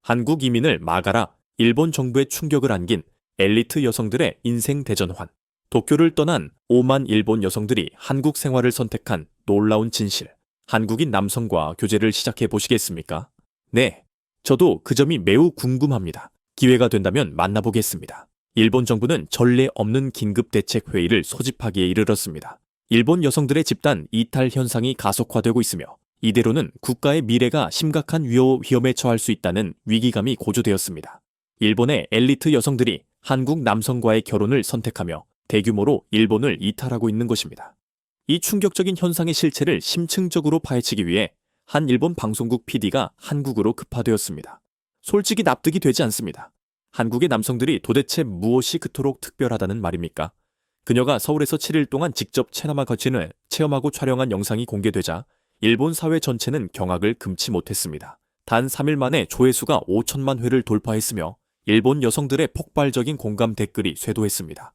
한국 이민을 막아라. 일본 정부의 충격을 안긴 엘리트 여성들의 인생 대전환. 도쿄를 떠난 5만 일본 여성들이 한국 생활을 선택한 놀라운 진실. 한국인 남성과 교제를 시작해 보시겠습니까? 네, 저도 그 점이 매우 궁금합니다. 기회가 된다면 만나보겠습니다. 일본 정부는 전례 없는 긴급대책회의를 소집하기에 이르렀습니다. 일본 여성들의 집단 이탈 현상이 가속화되고 있으며 이대로는 국가의 미래가 심각한 위험에 처할 수 있다는 위기감이 고조되었습니다. 일본의 엘리트 여성들이 한국 남성과의 결혼을 선택하며 대규모로 일본을 이탈하고 있는 것입니다. 이 충격적인 현상의 실체를 심층적으로 파헤치기 위해 한 일본 방송국 PD가 한국으로 급파되었습니다. 솔직히 납득이 되지 않습니다. 한국의 남성들이 도대체 무엇이 그토록 특별하다는 말입니까? 그녀가 서울에서 7일 동안 직접 체남아 거친을 체험하고 촬영한 영상이 공개되자 일본 사회 전체는 경악을 금치 못했습니다. 단 3일 만에 조회수가 5천만 회를 돌파했으며 일본 여성들의 폭발적인 공감 댓글이 쇄도했습니다.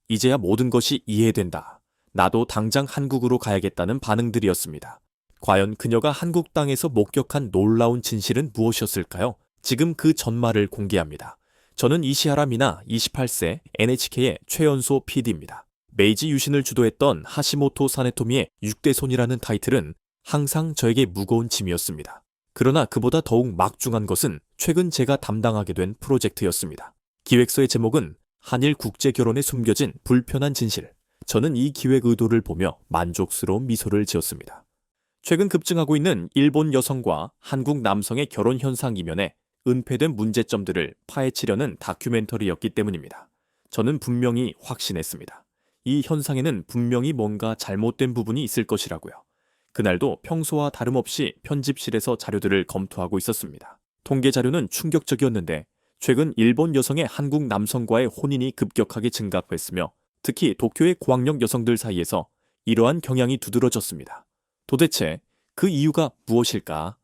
이제야 모든 것이 이해된다. 나도 당장 한국으로 가야겠다는 반응들이었습니다. 과연 그녀가 한국 땅에서 목격한 놀라운 진실은 무엇이었을까요? 지금 그 전말을 공개합니다. 저는 이시하라 미나 28세 NHK의 최연소 PD입니다. 메이지 유신을 주도했던 하시모토 사네토미의 6대 손이라는 타이틀은 항상 저에게 무거운 짐이었습니다. 그러나 그보다 더욱 막중한 것은 최근 제가 담당하게 된 프로젝트였습니다. 기획서의 제목은 한일 국제결혼에 숨겨진 불편한 진실. 저는 이 기획 의도를 보며 만족스러운 미소를 지었습니다. 최근 급증하고 있는 일본 여성과 한국 남성의 결혼 현상 이면에 은폐된 문제점들을 파헤치려는 다큐멘터리였기 때문입니다. 저는 분명히 확신했습니다. 이 현상에는 분명히 뭔가 잘못된 부분이 있을 것이라고요. 그날도 평소와 다름없이 편집실에서 자료들을 검토하고 있었습니다. 통계 자료는 충격적이었는데 최근 일본 여성의 한국 남성과의 혼인이 급격하게 증가했으며 특히 도쿄의 고학력 여성들 사이에서 이러한 경향이 두드러졌습니다. 도대체 그 이유가 무엇일까?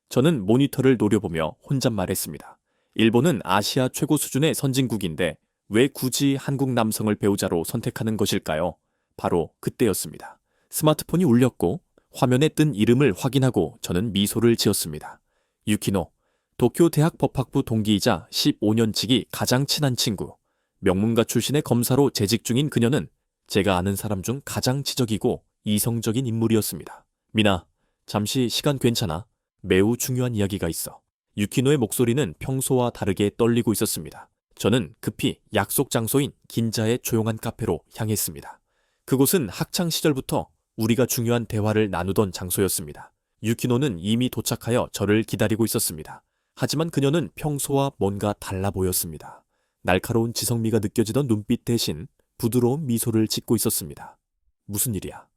저는 모니터를 노려보며 혼잣말했습니다. 일본은 아시아 최고 수준의 선진국인데 왜 굳이 한국 남성을 배우자로 선택하는 것일까요? 바로 그때였습니다. 스마트폰이 울렸고 화면에 뜬 이름을 확인하고 저는 미소를 지었습니다. 유키노, 도쿄 대학 법학부 동기이자 15년치기 가장 친한 친구. 명문가 출신의 검사로 재직 중인 그녀는 제가 아는 사람 중 가장 지적이고 이성적인 인물이었습니다. 미나, 잠시 시간 괜찮아? 매우 중요한 이야기가 있어. 유키노의 목소리는 평소와 다르게 떨리고 있었습니다. 저는 급히 약속 장소인 긴자의 조용한 카페로 향했습니다. 그곳은 학창 시절부터 우리가 중요한 대화를 나누던 장소였습니다. 유키노는 이미 도착하여 저를 기다리고 있었습니다. 하지만 그녀는 평소와 뭔가 달라 보였습니다. 날카로운 지성미가 느껴지던 눈빛 대신 부드러운 미소를 짓고 있었습니다. 무슨 일이야?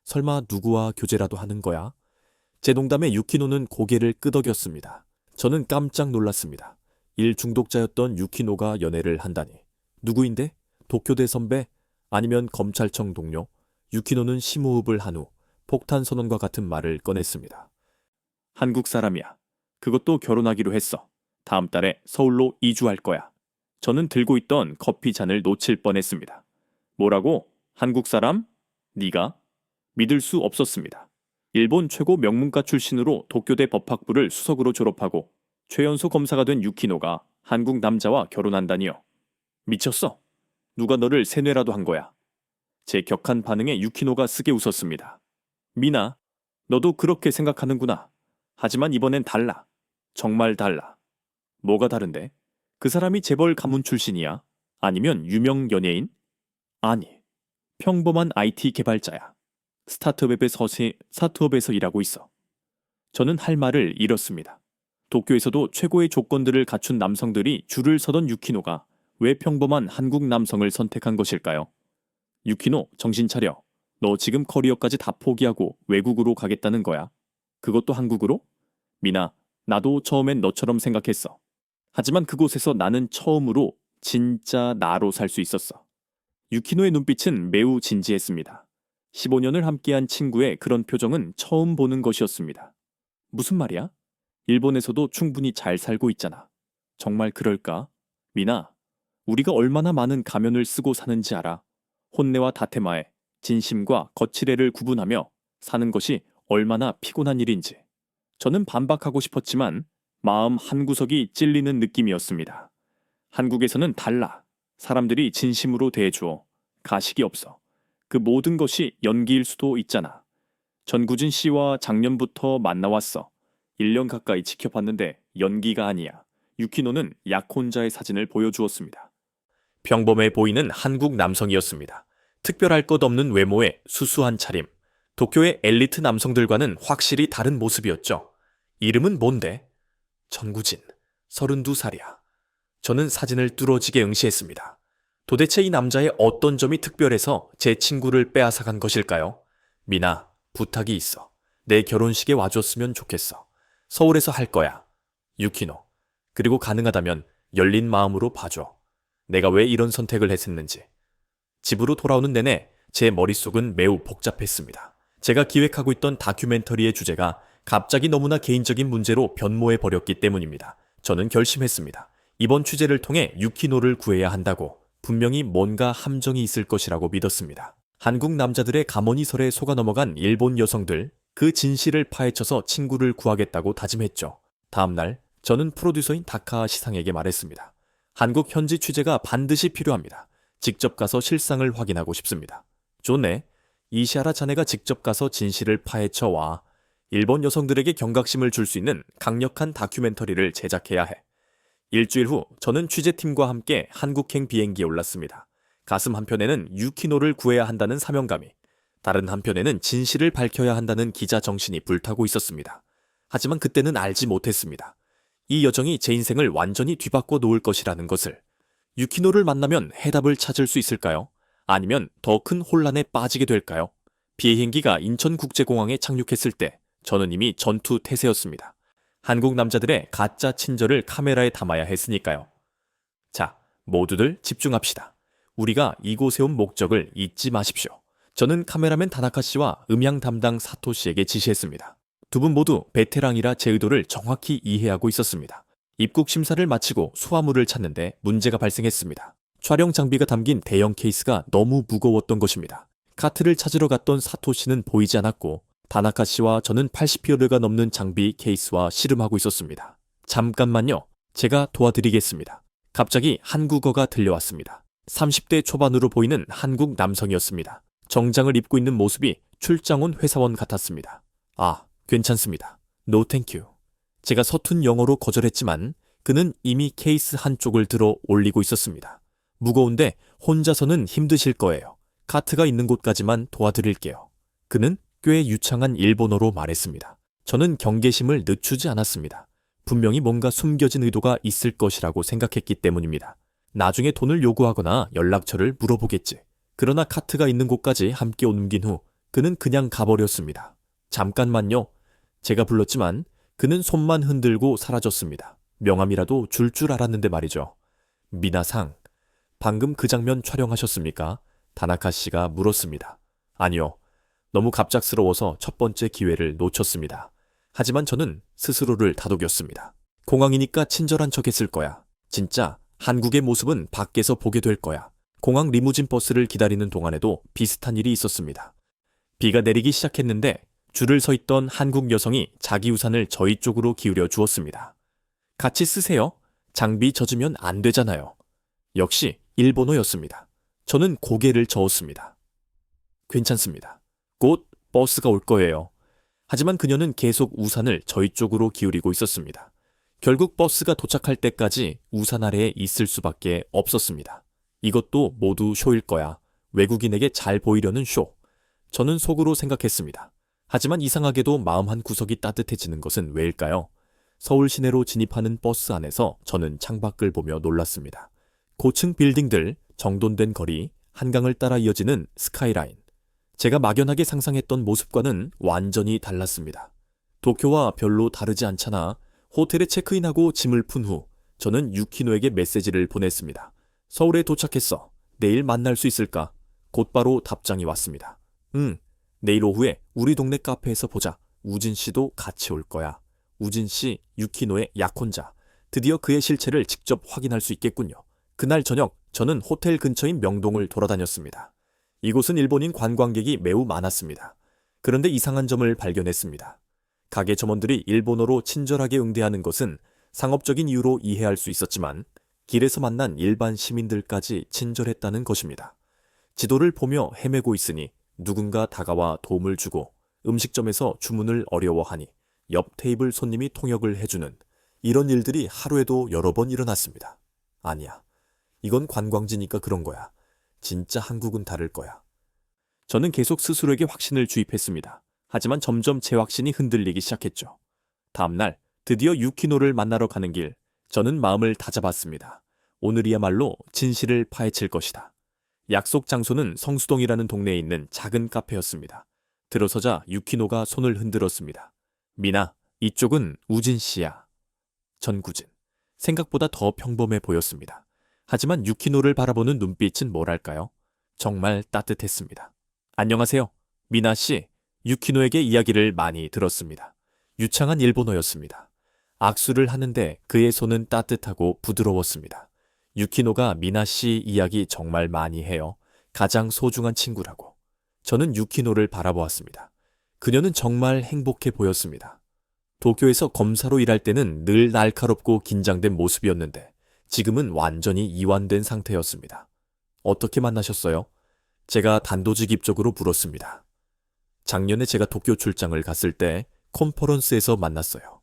설마 누구와 교제라도 하는 거야? 제 농담에 유키노는 고개를 끄덕였습니다. 저는 깜짝 놀랐습니다. 일 중독자였던 유키노가 연애를 한다니. 누구인데? 도쿄대 선배? 아니면 검찰청 동료? 유키노는 심호흡을 한 후 폭탄 선언과 같은 말을 꺼냈습니다. 한국 사람이야. 그것도 결혼하기로 했어. 다음 달에 서울로 이주할 거야. 저는 들고 있던 커피 잔을 놓칠 뻔했습니다. 뭐라고? 한국 사람? 네가? 믿을 수 없었습니다. 일본 최고 명문가 출신으로 도쿄대 법학부를 수석으로 졸업하고 최연소 검사가 된 유키노가 한국 남자와 결혼한다니요. 미쳤어? 누가 너를 세뇌라도 한 거야? 제 격한 반응에 유키노가 쓰게 웃었습니다. 미나, 너도 그렇게 생각하는구나. 하지만 이번엔 달라. 정말 달라. 뭐가 다른데? 그 사람이 재벌 가문 출신이야? 아니면 유명 연예인? 아니, 평범한 IT 개발자야. 스타트업에서 일하고 있어. 저는 할 말을 잃었습니다. 도쿄에서도 최고의 조건들을 갖춘 남성들이 줄을 서던 유키노가 왜 평범한 한국 남성을 선택한 것일까요? 유키노, 정신 차려. 너 지금 커리어까지 다 포기하고 외국으로 가겠다는 거야. 그것도 한국으로? 미나, 나도 처음엔 너처럼 생각했어. 하지만 그곳에서 나는 처음으로 진짜 나로 살 수 있었어. 유키노의 눈빛은 매우 진지했습니다. 15년을 함께한 친구의 그런 표정은 처음 보는 것이었습니다. 무슨 말이야? 일본에서도 충분히 잘 살고 있잖아. 정말 그럴까? 미나, 우리가 얼마나 많은 가면을 쓰고 사는지 알아. 혼내와 다테마에 진심과 거칠애를 구분하며 사는 것이 얼마나 피곤한 일인지. 저는 반박하고 싶었지만 마음 한구석이 찔리는 느낌이었습니다. 한국에서는 달라. 사람들이 진심으로 대해주어. 가식이 없어. 그 모든 것이 연기일 수도 있잖아. 전구진 씨와 작년부터 만나왔어. 1년 가까이 지켜봤는데 연기가 아니야. 유키노는 약혼자의 사진을 보여주었습니다. 평범해 보이는 한국 남성이었습니다. 특별할 것 없는 외모에 수수한 차림. 도쿄의 엘리트 남성들과는 확실히 다른 모습이었죠. 이름은 뭔데? 전구진, 32살이야. 저는 사진을 뚫어지게 응시했습니다. 도대체 이 남자의 어떤 점이 특별해서 제 친구를 빼앗아간 것일까요? 미나, 부탁이 있어. 내 결혼식에 와줬으면 좋겠어. 서울에서 할 거야. 유키노. 그리고 가능하다면 열린 마음으로 봐줘. 내가 왜 이런 선택을 했었는지. 집으로 돌아오는 내내 제 머릿속은 매우 복잡했습니다. 제가 기획하고 있던 다큐멘터리의 주제가 갑자기 너무나 개인적인 문제로 변모해 버렸기 때문입니다. 저는 결심했습니다. 이번 취재를 통해 유키노를 구해야 한다고. 분명히 뭔가 함정이 있을 것이라고 믿었습니다. 한국 남자들의 가모니설에 속아 넘어간 일본 여성들, 그 진실을 파헤쳐서 친구를 구하겠다고 다짐했죠. 다음 날 저는 프로듀서인 다카 시상에게 말했습니다. 한국 현지 취재가 반드시 필요합니다. 직접 가서 실상을 확인하고 싶습니다. 좋네. 이시하라 자네가 직접 가서 진실을 파헤쳐 와. 일본 여성들에게 경각심을 줄 수 있는 강력한 다큐멘터리를 제작해야 해. 일주일 후 저는 취재팀과 함께 한국행 비행기에 올랐습니다. 가슴 한편에는 유키노를 구해야 한다는 사명감이, 다른 한편에는 진실을 밝혀야 한다는 기자 정신이 불타고 있었습니다. 하지만 그때는 알지 못했습니다. 이 여정이 제 인생을 완전히 뒤바꿔 놓을 것이라는 것을. 유키노를 만나면 해답을 찾을 수 있을까요? 아니면 더 큰 혼란에 빠지게 될까요? 비행기가 인천국제공항에 착륙했을 때 저는 이미 전투 태세였습니다. 한국 남자들의 가짜 친절을 카메라에 담아야 했으니까요. 자, 모두들 집중합시다. 우리가 이곳에 온 목적을 잊지 마십시오. 저는 카메라맨 다나카 씨와 음향 담당 사토 씨에게 지시했습니다. 두 분 모두 베테랑이라 제 의도를 정확히 이해하고 있었습니다. 입국 심사를 마치고 수화물을 찾는데 문제가 발생했습니다. 촬영 장비가 담긴 대형 케이스가 너무 무거웠던 것입니다. 카트를 찾으러 갔던 사토 씨는 보이지 않았고 다나카 씨와 저는 80피어르가 넘는 장비 케이스와 씨름하고 있었습니다. 잠깐만요. 제가 도와드리겠습니다. 갑자기 한국어가 들려왔습니다. 30대 초반으로 보이는 한국 남성이었습니다. 정장을 입고 있는 모습이 출장 온 회사원 같았습니다. 아, 괜찮습니다. No thank you. 제가 서툰 영어로 거절했지만 그는 이미 케이스 한쪽을 들어 올리고 있었습니다. 무거운데 혼자서는 힘드실 거예요. 카트가 있는 곳까지만 도와드릴게요. 그는 꽤 유창한 일본어로 말했습니다. 저는 경계심을 늦추지 않았습니다. 분명히 뭔가 숨겨진 의도가 있을 것이라고 생각했기 때문입니다. 나중에 돈을 요구하거나 연락처를 물어보겠지. 그러나 카트가 있는 곳까지 함께 옮긴 후 그는 그냥 가버렸습니다. 잠깐만요. 제가 불렀지만 그는 손만 흔들고 사라졌습니다. 명함이라도 줄 알았는데 말이죠. 미나상, 방금 그 장면 촬영하셨습니까? 다나카 씨가 물었습니다. 아니요. 너무 갑작스러워서 첫 번째 기회를 놓쳤습니다. 하지만 저는 스스로를 다독였습니다. 공항이니까 친절한 척 했을 거야. 진짜 한국의 모습은 밖에서 보게 될 거야. 공항 리무진 버스를 기다리는 동안에도 비슷한 일이 있었습니다. 비가 내리기 시작했는데 줄을 서 있던 한국 여성이 자기 우산을 저희 쪽으로 기울여 주었습니다. 같이 쓰세요. 장비 젖으면 안 되잖아요. 역시 일본어였습니다. 저는 고개를 저었습니다. 괜찮습니다. 곧 버스가 올 거예요. 하지만 그녀는 계속 우산을 저희 쪽으로 기울이고 있었습니다. 결국 버스가 도착할 때까지 우산 아래에 있을 수밖에 없었습니다. 이것도 모두 쇼일 거야. 외국인에게 잘 보이려는 쇼. 저는 속으로 생각했습니다. 하지만 이상하게도 마음 한 구석이 따뜻해지는 것은 왜일까요? 서울 시내로 진입하는 버스 안에서 저는 창밖을 보며 놀랐습니다. 고층 빌딩들, 정돈된 거리, 한강을 따라 이어지는 스카이라인. 제가 막연하게 상상했던 모습과는 완전히 달랐습니다. 도쿄와 별로 다르지 않잖아. 호텔에 체크인하고 짐을 푼 후 저는 유키노에게 메시지를 보냈습니다. 서울에 도착했어. 내일 만날 수 있을까? 곧바로 답장이 왔습니다. 응, 내일 오후에 우리 동네 카페에서 보자. 우진 씨도 같이 올 거야. 우진 씨, 유키노의 약혼자. 드디어 그의 실체를 직접 확인할 수 있겠군요. 그날 저녁 저는 호텔 근처인 명동을 돌아다녔습니다. 이곳은 일본인 관광객이 매우 많았습니다. 그런데 이상한 점을 발견했습니다. 가게 점원들이 일본어로 친절하게 응대하는 것은 상업적인 이유로 이해할 수 있었지만 길에서 만난 일반 시민들까지 친절했다는 것입니다. 지도를 보며 헤매고 있으니 누군가 다가와 도움을 주고 음식점에서 주문을 어려워하니 옆 테이블 손님이 통역을 해주는 이런 일들이 하루에도 여러 번 일어났습니다. 아니야. 이건 관광지니까 그런 거야. 진짜 한국은 다를 거야. 저는 계속 스스로에게 확신을 주입했습니다. 하지만 점점 제 확신이 흔들리기 시작했죠. 다음날 드디어 유키노를 만나러 가는 길, 저는 마음을 다잡았습니다. 오늘이야말로 진실을 파헤칠 것이다. 약속 장소는 성수동이라는 동네에 있는 작은 카페였습니다. 들어서자 유키노가 손을 흔들었습니다. 미나, 이쪽은 우진 씨야. 전구진. 생각보다 더 평범해 보였습니다. 하지만 유키노를 바라보는 눈빛은 뭐랄까요? 정말 따뜻했습니다. 안녕하세요. 미나 씨, 유키노에게 이야기를 많이 들었습니다. 유창한 일본어였습니다. 악수를 하는데 그의 손은 따뜻하고 부드러웠습니다. 유키노가 미나 씨 이야기 정말 많이 해요. 가장 소중한 친구라고. 저는 유키노를 바라보았습니다. 그녀는 정말 행복해 보였습니다. 도쿄에서 검사로 일할 때는 늘 날카롭고 긴장된 모습이었는데 지금은 완전히 이완된 상태였습니다. 어떻게 만나셨어요? 제가 단도직입적으로 물었습니다. 작년에 제가 도쿄 출장을 갔을 때 컨퍼런스에서 만났어요.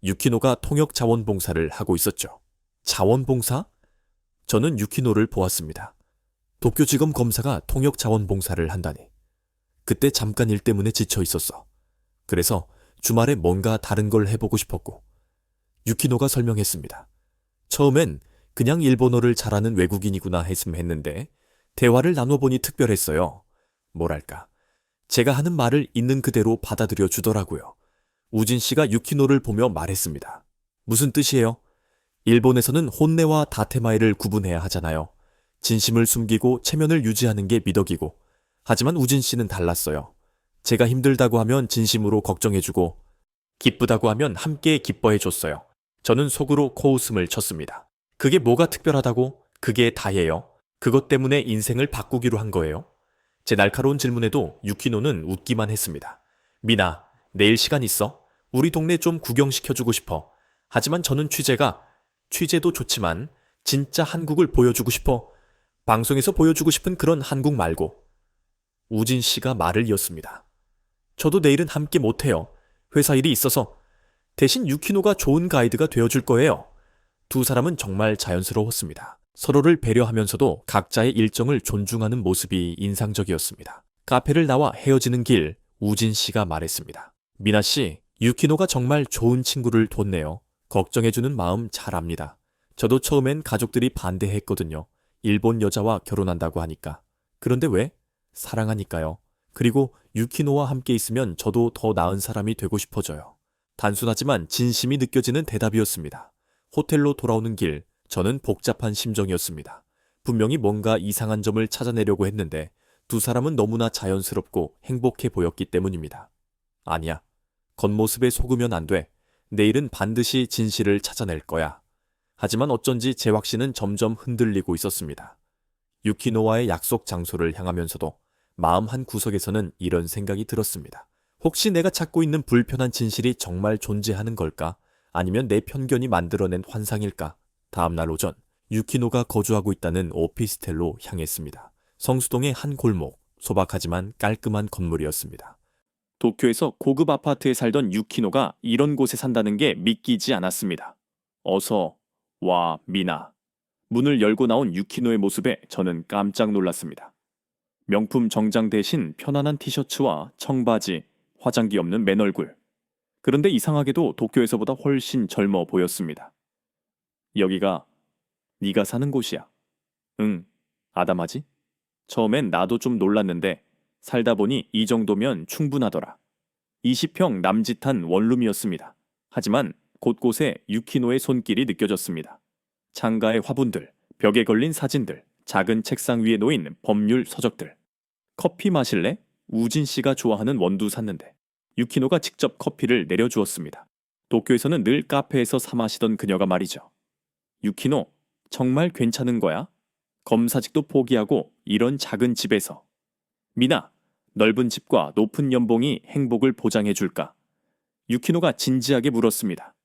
유키노가 통역 자원봉사를 하고 있었죠. 자원봉사? 저는 유키노를 보았습니다. 도쿄지검 검사가 통역 자원봉사를 한다니. 그때 잠깐 일 때문에 지쳐 있었어. 그래서 주말에 뭔가 다른 걸 해보고 싶었고. 유키노가 설명했습니다. 처음엔 그냥 일본어를 잘하는 외국인이구나 했는데 대화를 나눠보니 특별했어요. 뭐랄까. 제가 하는 말을 있는 그대로 받아들여 주더라고요. 우진 씨가 유키노를 보며 말했습니다. 무슨 뜻이에요? 일본에서는 혼내와 다테마에를 구분해야 하잖아요. 진심을 숨기고 체면을 유지하는 게 미덕이고. 하지만 우진 씨는 달랐어요. 제가 힘들다고 하면 진심으로 걱정해주고 기쁘다고 하면 함께 기뻐해줬어요. 저는 속으로 코웃음을 쳤습니다. 그게 뭐가 특별하다고? 그게 다예요. 그것 때문에 인생을 바꾸기로 한 거예요. 제 날카로운 질문에도 유키노는 웃기만 했습니다. 미나, 내일 시간 있어? 우리 동네 좀 구경시켜주고 싶어. 하지만 저는 취재도 좋지만 진짜 한국을 보여주고 싶어. 방송에서 보여주고 싶은 그런 한국 말고. 우진 씨가 말을 이었습니다. 저도 내일은 함께 못해요. 회사 일이 있어서. 대신 유키노가 좋은 가이드가 되어줄 거예요. 두 사람은 정말 자연스러웠습니다. 서로를 배려하면서도 각자의 일정을 존중하는 모습이 인상적이었습니다. 카페를 나와 헤어지는 길, 우진 씨가 말했습니다. 미나 씨, 유키노가 정말 좋은 친구를 뒀네요. 걱정해주는 마음 잘 압니다. 저도 처음엔 가족들이 반대했거든요. 일본 여자와 결혼한다고 하니까. 그런데 왜? 사랑하니까요. 그리고 유키노와 함께 있으면 저도 더 나은 사람이 되고 싶어져요. 단순하지만 진심이 느껴지는 대답이었습니다. 호텔로 돌아오는 길, 저는 복잡한 심정이었습니다. 분명히 뭔가 이상한 점을 찾아내려고 했는데 두 사람은 너무나 자연스럽고 행복해 보였기 때문입니다. 아니야. 겉모습에 속으면 안 돼. 내일은 반드시 진실을 찾아낼 거야. 하지만 어쩐지 제 확신은 점점 흔들리고 있었습니다. 유키노와의 약속 장소를 향하면서도 마음 한 구석에서는 이런 생각이 들었습니다. 혹시 내가 찾고 있는 불편한 진실이 정말 존재하는 걸까? 아니면 내 편견이 만들어낸 환상일까? 다음날 오전, 유키노가 거주하고 있다는 오피스텔로 향했습니다. 성수동의 한 골목, 소박하지만 깔끔한 건물이었습니다. 도쿄에서 고급 아파트에 살던 유키노가 이런 곳에 산다는 게 믿기지 않았습니다. 어서 와, 미나. 문을 열고 나온 유키노의 모습에 저는 깜짝 놀랐습니다. 명품 정장 대신 편안한 티셔츠와 청바지, 화장기 없는 맨얼굴. 그런데 이상하게도 도쿄에서보다 훨씬 젊어 보였습니다. 여기가 네가 사는 곳이야. 응, 아담하지? 처음엔 나도 좀 놀랐는데 살다 보니 이 정도면 충분하더라. 20평 남짓한 원룸이었습니다. 하지만 곳곳에 유키노의 손길이 느껴졌습니다. 창가의 화분들, 벽에 걸린 사진들, 작은 책상 위에 놓인 법률 서적들. 커피 마실래? 우진 씨가 좋아하는 원두 샀는데 유키노가 직접 커피를 내려주었습니다. 도쿄에서는 늘 카페에서 사 마시던 그녀가 말이죠. 유키노, 정말 괜찮은 거야? 검사직도 포기하고 이런 작은 집에서. 미나, 넓은 집과 높은 연봉이 행복을 보장해 줄까? 유키노가 진지하게 물었습니다.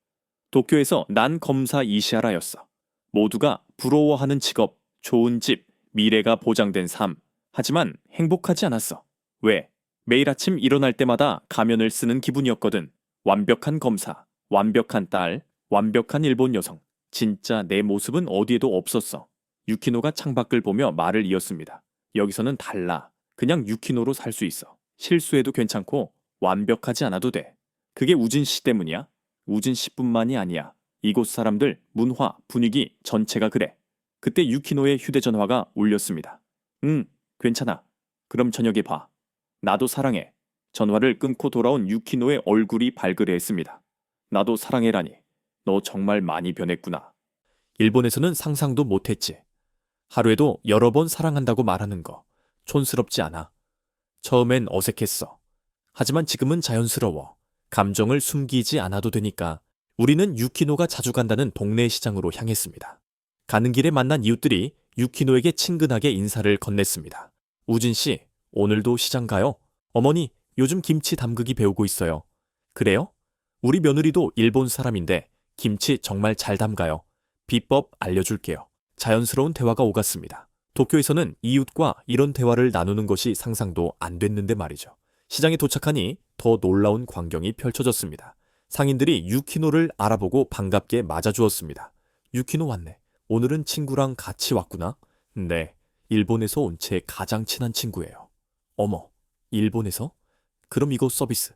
도쿄에서 난 검사 이시하라였어. 모두가 부러워하는 직업, 좋은 집, 미래가 보장된 삶. 하지만 행복하지 않았어. 왜? 매일 아침 일어날 때마다 가면을 쓰는 기분이었거든. 완벽한 검사, 완벽한 딸, 완벽한 일본 여성. 진짜 내 모습은 어디에도 없었어. 유키노가 창밖을 보며 말을 이었습니다. 여기서는 달라. 그냥 유키노로 살 수 있어. 실수해도 괜찮고 완벽하지 않아도 돼. 그게 우진 씨 때문이야? 우진 씨뿐만이 아니야. 이곳 사람들, 문화, 분위기 전체가 그래. 그때 유키노의 휴대전화가 울렸습니다. 응, 괜찮아. 그럼 저녁에 봐. 나도 사랑해. 전화를 끊고 돌아온 유키노의 얼굴이 발그레했습니다. 나도 사랑해라니. 너 정말 많이 변했구나. 일본에서는 상상도 못했지. 하루에도 여러 번 사랑한다고 말하는 거. 촌스럽지 않아. 처음엔 어색했어. 하지만 지금은 자연스러워. 감정을 숨기지 않아도 되니까 우리는 유키노가 자주 간다는 동네 시장으로 향했습니다. 가는 길에 만난 이웃들이 유키노에게 친근하게 인사를 건넸습니다. 우진 씨, 오늘도 시장 가요? 어머니, 요즘 김치 담그기 배우고 있어요. 그래요? 우리 며느리도 일본 사람인데 김치 정말 잘 담가요. 비법 알려줄게요. 자연스러운 대화가 오갔습니다. 도쿄에서는 이웃과 이런 대화를 나누는 것이 상상도 안 됐는데 말이죠. 시장에 도착하니 더 놀라운 광경이 펼쳐졌습니다. 상인들이 유키노를 알아보고 반갑게 맞아주었습니다. 유키노 왔네. 오늘은 친구랑 같이 왔구나. 네, 일본에서 온 제 가장 친한 친구예요. 어머, 일본에서? 그럼 이거 서비스.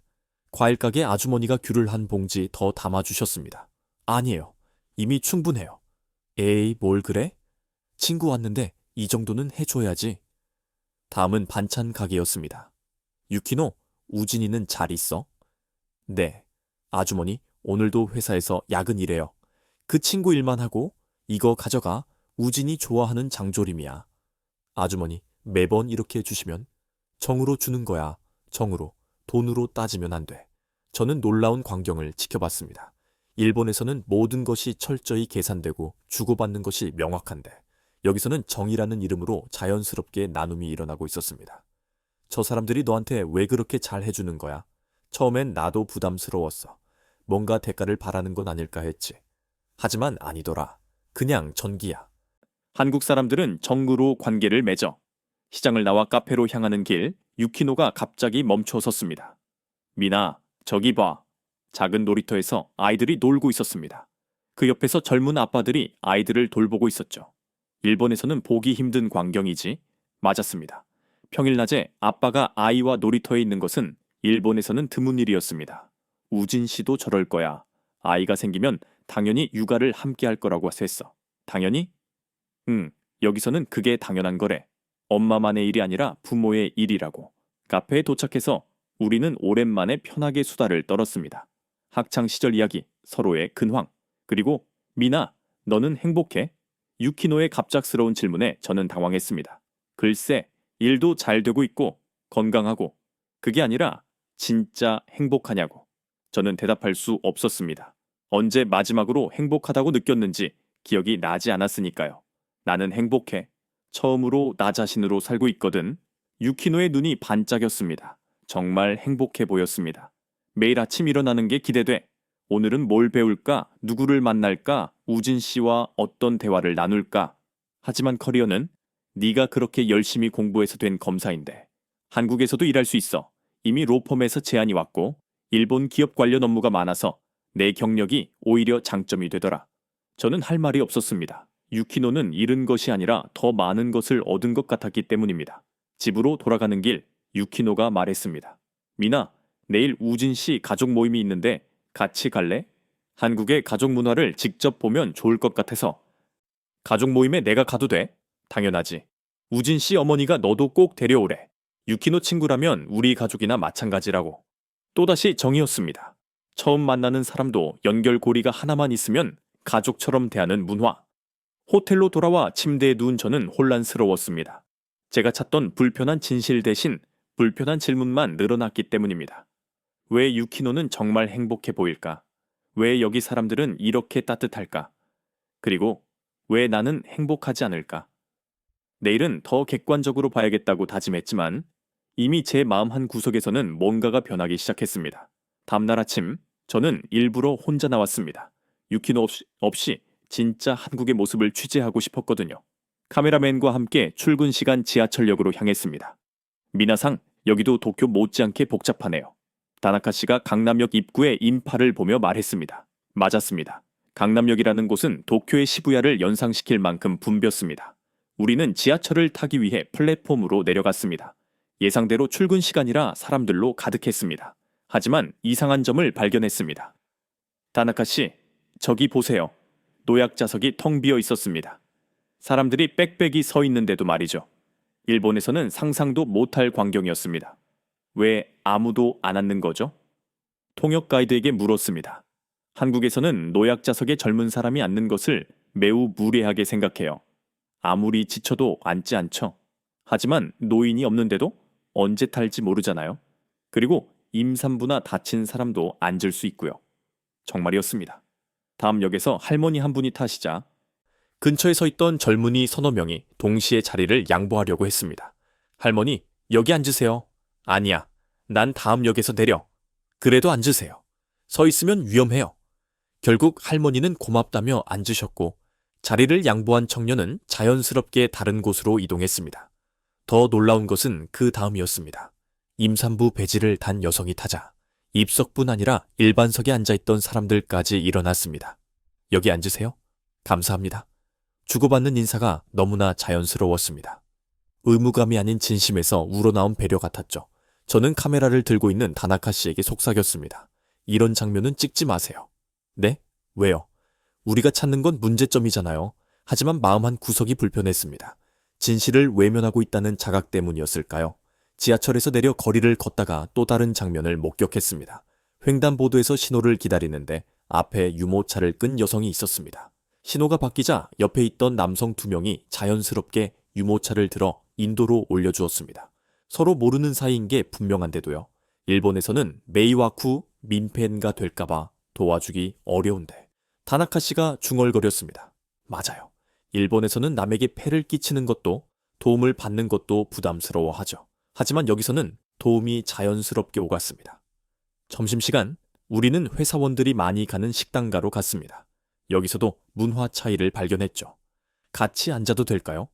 과일 가게 아주머니가 귤을 한 봉지 더 담아주셨습니다. 아니에요. 이미 충분해요. 에이, 뭘 그래? 친구 왔는데 이 정도는 해줘야지. 다음은 반찬 가게였습니다. 유키노, 우진이는 잘 있어? 네. 아주머니, 오늘도 회사에서 야근이래요. 그 친구 일만 하고 이거 가져가. 우진이 좋아하는 장조림이야. 아주머니, 매번 이렇게 해주시면 정으로 주는 거야. 정으로. 돈으로 따지면 안 돼. 저는 놀라운 광경을 지켜봤습니다. 일본에서는 모든 것이 철저히 계산되고 주고받는 것이 명확한데 여기서는 정이라는 이름으로 자연스럽게 나눔이 일어나고 있었습니다. 저 사람들이 너한테 왜 그렇게 잘 해주는 거야? 처음엔 나도 부담스러웠어. 뭔가 대가를 바라는 건 아닐까 했지. 하지만 아니더라. 그냥 전기야. 한국 사람들은 정으로 관계를 맺어. 시장을 나와 카페로 향하는 길, 유키노가 갑자기 멈춰 섰습니다. 미나, 저기 봐. 작은 놀이터에서 아이들이 놀고 있었습니다. 그 옆에서 젊은 아빠들이 아이들을 돌보고 있었죠. 일본에서는 보기 힘든 광경이지. 맞았습니다. 평일 낮에 아빠가 아이와 놀이터에 있는 것은 일본에서는 드문 일이었습니다. 우진 씨도 저럴 거야. 아이가 생기면 당연히 육아를 함께 할 거라고 했어. 당연히? 응, 여기서는 그게 당연한 거래. 엄마만의 일이 아니라 부모의 일이라고. 카페에 도착해서 우리는 오랜만에 편하게 수다를 떨었습니다. 학창 시절 이야기, 서로의 근황. 그리고 미나, 너는 행복해? 유키노의 갑작스러운 질문에 저는 당황했습니다. 글쎄, 일도 잘 되고 있고 건강하고 그게 아니라 진짜 행복하냐고. 저는 대답할 수 없었습니다. 언제 마지막으로 행복하다고 느꼈는지 기억이 나지 않았으니까요. 나는 행복해. 처음으로 나 자신으로 살고 있거든. 유키노의 눈이 반짝였습니다. 정말 행복해 보였습니다. 매일 아침 일어나는 게 기대돼. 오늘은 뭘 배울까? 누구를 만날까? 우진 씨와 어떤 대화를 나눌까? 하지만 커리어는 네가 그렇게 열심히 공부해서 된 검사인데 한국에서도 일할 수 있어. 이미 로펌에서 제안이 왔고 일본 기업 관련 업무가 많아서 내 경력이 오히려 장점이 되더라. 저는 할 말이 없었습니다. 유키노는 잃은 것이 아니라 더 많은 것을 얻은 것 같았기 때문입니다. 집으로 돌아가는 길 유키노가 말했습니다. 미나, 내일 우진 씨 가족 모임이 있는데 같이 갈래? 한국의 가족 문화를 직접 보면 좋을 것 같아서. 가족 모임에 내가 가도 돼? 당연하지. 우진 씨 어머니가 너도 꼭 데려오래. 유키노 친구라면 우리 가족이나 마찬가지라고. 또다시 정이었습니다. 처음 만나는 사람도 연결고리가 하나만 있으면 가족처럼 대하는 문화. 호텔로 돌아와 침대에 누운 저는 혼란스러웠습니다. 제가 찾던 불편한 진실 대신 불편한 질문만 늘어났기 때문입니다. 왜 유키노는 정말 행복해 보일까? 왜 여기 사람들은 이렇게 따뜻할까? 그리고 왜 나는 행복하지 않을까? 내일은 더 객관적으로 봐야겠다고 다짐했지만 이미 제 마음 한 구석에서는 뭔가가 변하기 시작했습니다. 다음날 아침 저는 일부러 혼자 나왔습니다. 유키노 없이 진짜 한국의 모습을 취재하고 싶었거든요. 카메라맨과 함께 출근 시간 지하철역으로 향했습니다. 미나상, 여기도 도쿄 못지않게 복잡하네요. 다나카 씨가 강남역 입구의 인파를 보며 말했습니다. 맞았습니다. 강남역이라는 곳은 도쿄의 시부야를 연상시킬 만큼 붐볐습니다. 우리는 지하철을 타기 위해 플랫폼으로 내려갔습니다. 예상대로 출근 시간이라 사람들로 가득했습니다. 하지만 이상한 점을 발견했습니다. 다나카 씨, 저기 보세요. 노약 좌석이 텅 비어 있었습니다. 사람들이 빽빽이 서 있는데도 말이죠. 일본에서는 상상도 못할 광경이었습니다. 왜 아무도 안 앉는 거죠? 통역 가이드에게 물었습니다. 한국에서는 노약 좌석에 젊은 사람이 앉는 것을 매우 무례하게 생각해요. 아무리 지쳐도 앉지 않죠. 하지만 노인이 없는데도 언제 탈지 모르잖아요. 그리고 임산부나 다친 사람도 앉을 수 있고요. 정말이었습니다. 다음 역에서 할머니 한 분이 타시자 근처에 서 있던 젊은이 서너 명이 동시에 자리를 양보하려고 했습니다. 할머니, 여기 앉으세요. 아니야, 난 다음 역에서 내려. 그래도 앉으세요. 서 있으면 위험해요. 결국 할머니는 고맙다며 앉으셨고 자리를 양보한 청년은 자연스럽게 다른 곳으로 이동했습니다. 더 놀라운 것은 그 다음이었습니다. 임산부 배지를 단 여성이 타자 입석뿐 아니라 일반석에 앉아있던 사람들까지 일어났습니다. 여기 앉으세요. 감사합니다. 주고받는 인사가 너무나 자연스러웠습니다. 의무감이 아닌 진심에서 우러나온 배려 같았죠. 저는 카메라를 들고 있는 다나카 씨에게 속삭였습니다. 이런 장면은 찍지 마세요. 네? 왜요? 우리가 찾는 건 문제점이잖아요. 하지만 마음 한 구석이 불편했습니다. 진실을 외면하고 있다는 자각 때문이었을까요? 지하철에서 내려 거리를 걷다가 또 다른 장면을 목격했습니다. 횡단보도에서 신호를 기다리는데 앞에 유모차를 끈 여성이 있었습니다. 신호가 바뀌자 옆에 있던 남성 2명이 자연스럽게 유모차를 들어 인도로 올려주었습니다. 서로 모르는 사이인 게 분명한데도요. 일본에서는 메이와쿠 민폐가 될까봐 도와주기 어려운데 다나카 씨가 중얼거렸습니다. 맞아요. 일본에서는 남에게 폐를 끼치는 것도 도움을 받는 것도 부담스러워하죠. 하지만 여기서는 도움이 자연스럽게 오갔습니다. 점심시간 우리는 회사원들이 많이 가는 식당가로 갔습니다. 여기서도 문화 차이를 발견했죠. 같이 앉아도 될까요?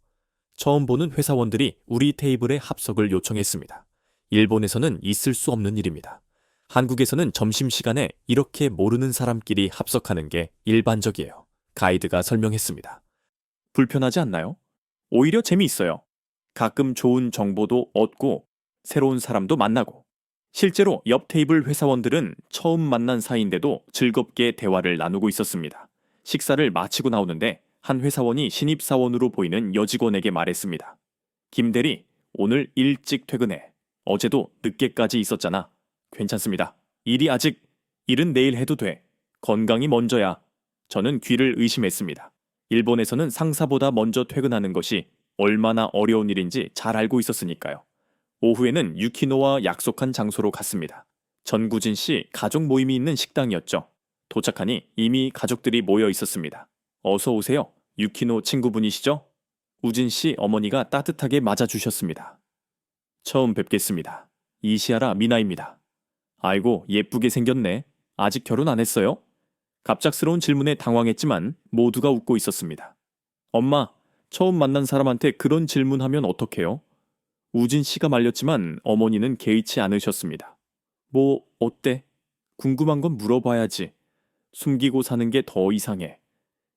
처음 보는 회사원들이 우리 테이블에 합석을 요청했습니다. 일본에서는 있을 수 없는 일입니다. 한국에서는 점심시간에 이렇게 모르는 사람끼리 합석하는 게 일반적이에요. 가이드가 설명했습니다. 불편하지 않나요? 오히려 재미있어요. 가끔 좋은 정보도 얻고 새로운 사람도 만나고 실제로 옆 테이블 회사원들은 처음 만난 사이인데도 즐겁게 대화를 나누고 있었습니다. 식사를 마치고 나오는데 한 회사원이 신입사원으로 보이는 여직원에게 말했습니다. 김 대리, 오늘 일찍 퇴근해. 어제도 늦게까지 있었잖아. 괜찮습니다. 일은 내일 해도 돼. 건강이 먼저야. 저는 귀를 의심했습니다. 일본에서는 상사보다 먼저 퇴근하는 것이 얼마나 어려운 일인지 잘 알고 있었으니까요. 오후에는 유키노와 약속한 장소로 갔습니다. 전구진 씨 가족 모임이 있는 식당이었죠. 도착하니 이미 가족들이 모여 있었습니다. 어서 오세요. 유키노 친구분이시죠? 우진 씨 어머니가 따뜻하게 맞아주셨습니다. 처음 뵙겠습니다. 이시아라 미나입니다. 아이고, 예쁘게 생겼네. 아직 결혼 안 했어요? 갑작스러운 질문에 당황했지만 모두가 웃고 있었습니다. 엄마, 처음 만난 사람한테 그런 질문하면 어떡해요? 우진 씨가 말렸지만 어머니는 개의치 않으셨습니다. 뭐 어때? 궁금한 건 물어봐야지. 숨기고 사는 게 더 이상해.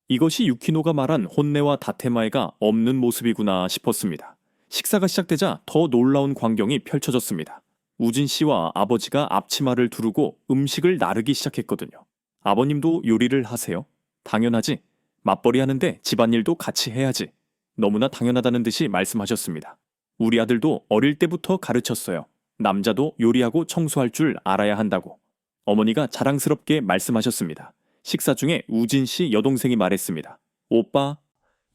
이것이 유키노가 말한 혼내와 다테마에가 없는 모습이구나 싶었습니다. 식사가 시작되자 더 놀라운 광경이 펼쳐졌습니다. 우진 씨와 아버지가 앞치마를 두르고 음식을 나르기 시작했거든요. 아버님도 요리를 하세요? 당연하지. 맞벌이 하는데 집안일도 같이 해야지. 너무나 당연하다는 듯이 말씀하셨습니다. 우리 아들도 어릴 때부터 가르쳤어요. 남자도 요리하고 청소할 줄 알아야 한다고. 어머니가 자랑스럽게 말씀하셨습니다. 식사 중에 우진 씨 여동생이 말했습니다. 오빠,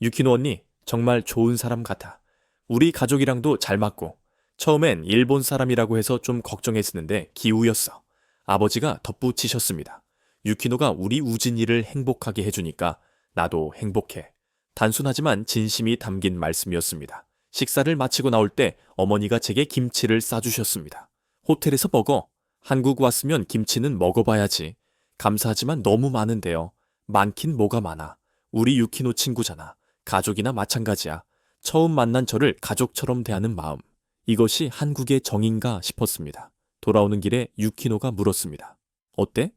유키노 언니 정말 좋은 사람 같아. 우리 가족이랑도 잘 맞고. 처음엔 일본 사람이라고 해서 좀 걱정했었는데 기우였어. 아버지가 덧붙이셨습니다. 유키노가 우리 우진이를 행복하게 해주니까 나도 행복해. 단순하지만 진심이 담긴 말씀이었습니다. 식사를 마치고 나올 때 어머니가 제게 김치를 싸주셨습니다. 호텔에서 먹어. 한국 왔으면 김치는 먹어봐야지. 감사하지만 너무 많은데요. 많긴 뭐가 많아. 우리 유키노 친구잖아. 가족이나 마찬가지야. 처음 만난 저를 가족처럼 대하는 마음. 이것이 한국의 정인가 싶었습니다. 돌아오는 길에 유키노가 물었습니다. 어때?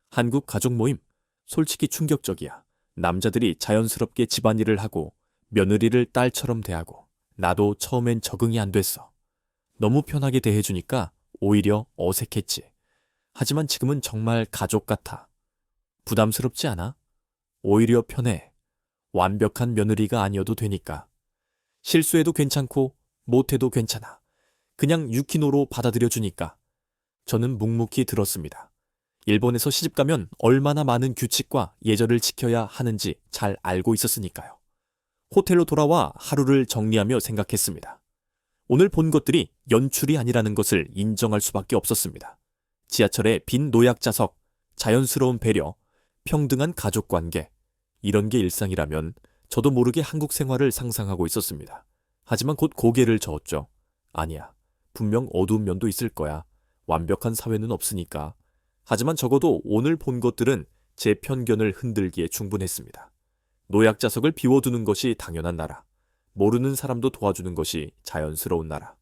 한국 가족 모임? 솔직히 충격적이야. 남자들이 자연스럽게 집안일을 하고 며느리를 딸처럼 대하고 나도 처음엔 적응이 안 됐어. 너무 편하게 대해주니까 오히려 어색했지. 하지만 지금은 정말 가족 같아. 부담스럽지 않아? 오히려 편해. 완벽한 며느리가 아니어도 되니까. 실수해도 괜찮고 못해도 괜찮아. 그냥 유키노로 받아들여주니까. 저는 묵묵히 들었습니다. 일본에서 시집가면 얼마나 많은 규칙과 예절을 지켜야 하는지 잘 알고 있었으니까요. 호텔로 돌아와 하루를 정리하며 생각했습니다. 오늘 본 것들이 연출이 아니라는 것을 인정할 수밖에 없었습니다. 지하철의 빈 노약자석, 자연스러운 배려, 평등한 가족관계, 이런 게 일상이라면 저도 모르게 한국 생활을 상상하고 있었습니다. 하지만 곧 고개를 저었죠. 아니야, 분명 어두운 면도 있을 거야. 완벽한 사회는 없으니까. 하지만 적어도 오늘 본 것들은 제 편견을 흔들기에 충분했습니다. 노약자석을 비워두는 것이 당연한 나라. 모르는 사람도 도와주는 것이 자연스러운 나라.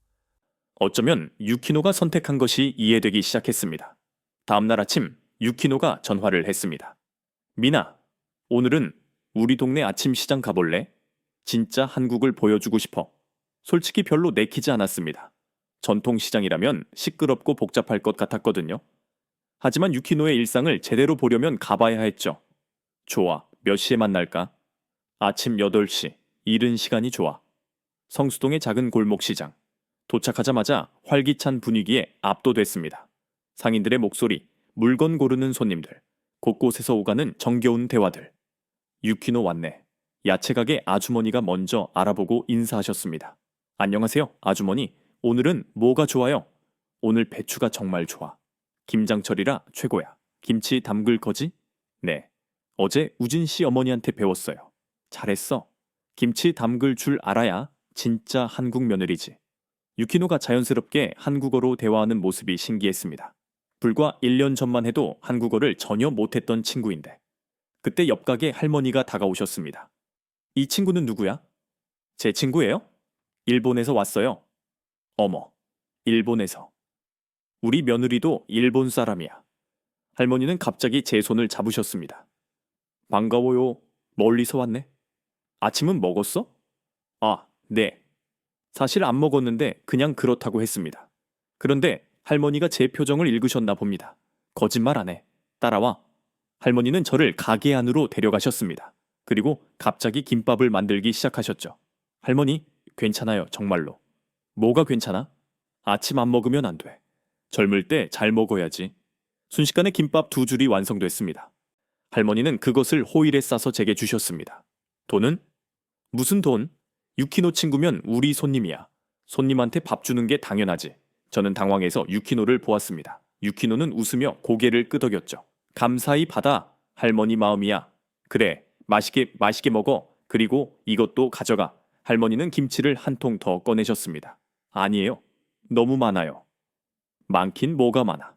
어쩌면 유키노가 선택한 것이 이해되기 시작했습니다. 다음날 아침 유키노가 전화를 했습니다. 미나, 오늘은 우리 동네 아침 시장 가볼래? 진짜 한국을 보여주고 싶어. 솔직히 별로 내키지 않았습니다. 전통시장이라면 시끄럽고 복잡할 것 같았거든요. 하지만 유키노의 일상을 제대로 보려면 가봐야 했죠. 좋아, 몇 시에 만날까? 아침 8시, 이른 시간이 좋아. 성수동의 작은 골목시장. 도착하자마자 활기찬 분위기에 압도됐습니다. 상인들의 목소리, 물건 고르는 손님들, 곳곳에서 오가는 정겨운 대화들. 유키노 왔네. 야채가게 아주머니가 먼저 알아보고 인사하셨습니다. 안녕하세요, 아주머니. 오늘은 뭐가 좋아요? 오늘 배추가 정말 좋아. 김장철이라 최고야. 김치 담글 거지? 네. 어제 우진 씨 어머니한테 배웠어요. 잘했어. 김치 담글 줄 알아야 진짜 한국 며느리지. 유키노가 자연스럽게 한국어로 대화하는 모습이 신기했습니다. 불과 1년 전만 해도 한국어를 전혀 못했던 친구인데 그때 옆 가게 할머니가 다가오셨습니다. 이 친구는 누구야? 제 친구예요? 일본에서 왔어요. 어머, 일본에서. 우리 며느리도 일본 사람이야. 할머니는 갑자기 제 손을 잡으셨습니다. 반가워요. 멀리서 왔네. 아침은 먹었어? 아, 네. 사실 안 먹었는데 그냥 그렇다고 했습니다. 그런데 할머니가 제 표정을 읽으셨나 봅니다. 거짓말 안 해. 따라와. 할머니는 저를 가게 안으로 데려가셨습니다. 그리고 갑자기 김밥을 만들기 시작하셨죠. 할머니, 괜찮아요, 정말로. 뭐가 괜찮아? 아침 안 먹으면 안 돼. 젊을 때 잘 먹어야지. 순식간에 김밥 2줄이 완성됐습니다. 할머니는 그것을 호일에 싸서 제게 주셨습니다. 돈은? 무슨 돈? 유키노 친구면 우리 손님이야. 손님한테 밥 주는 게 당연하지. 저는 당황해서 유키노를 보았습니다. 유키노는 웃으며 고개를 끄덕였죠. 감사히 받아. 할머니 마음이야. 그래, 맛있게 먹어. 그리고 이것도 가져가. 할머니는 김치를 한 통 더 꺼내셨습니다. 아니에요. 너무 많아요. 많긴 뭐가 많아.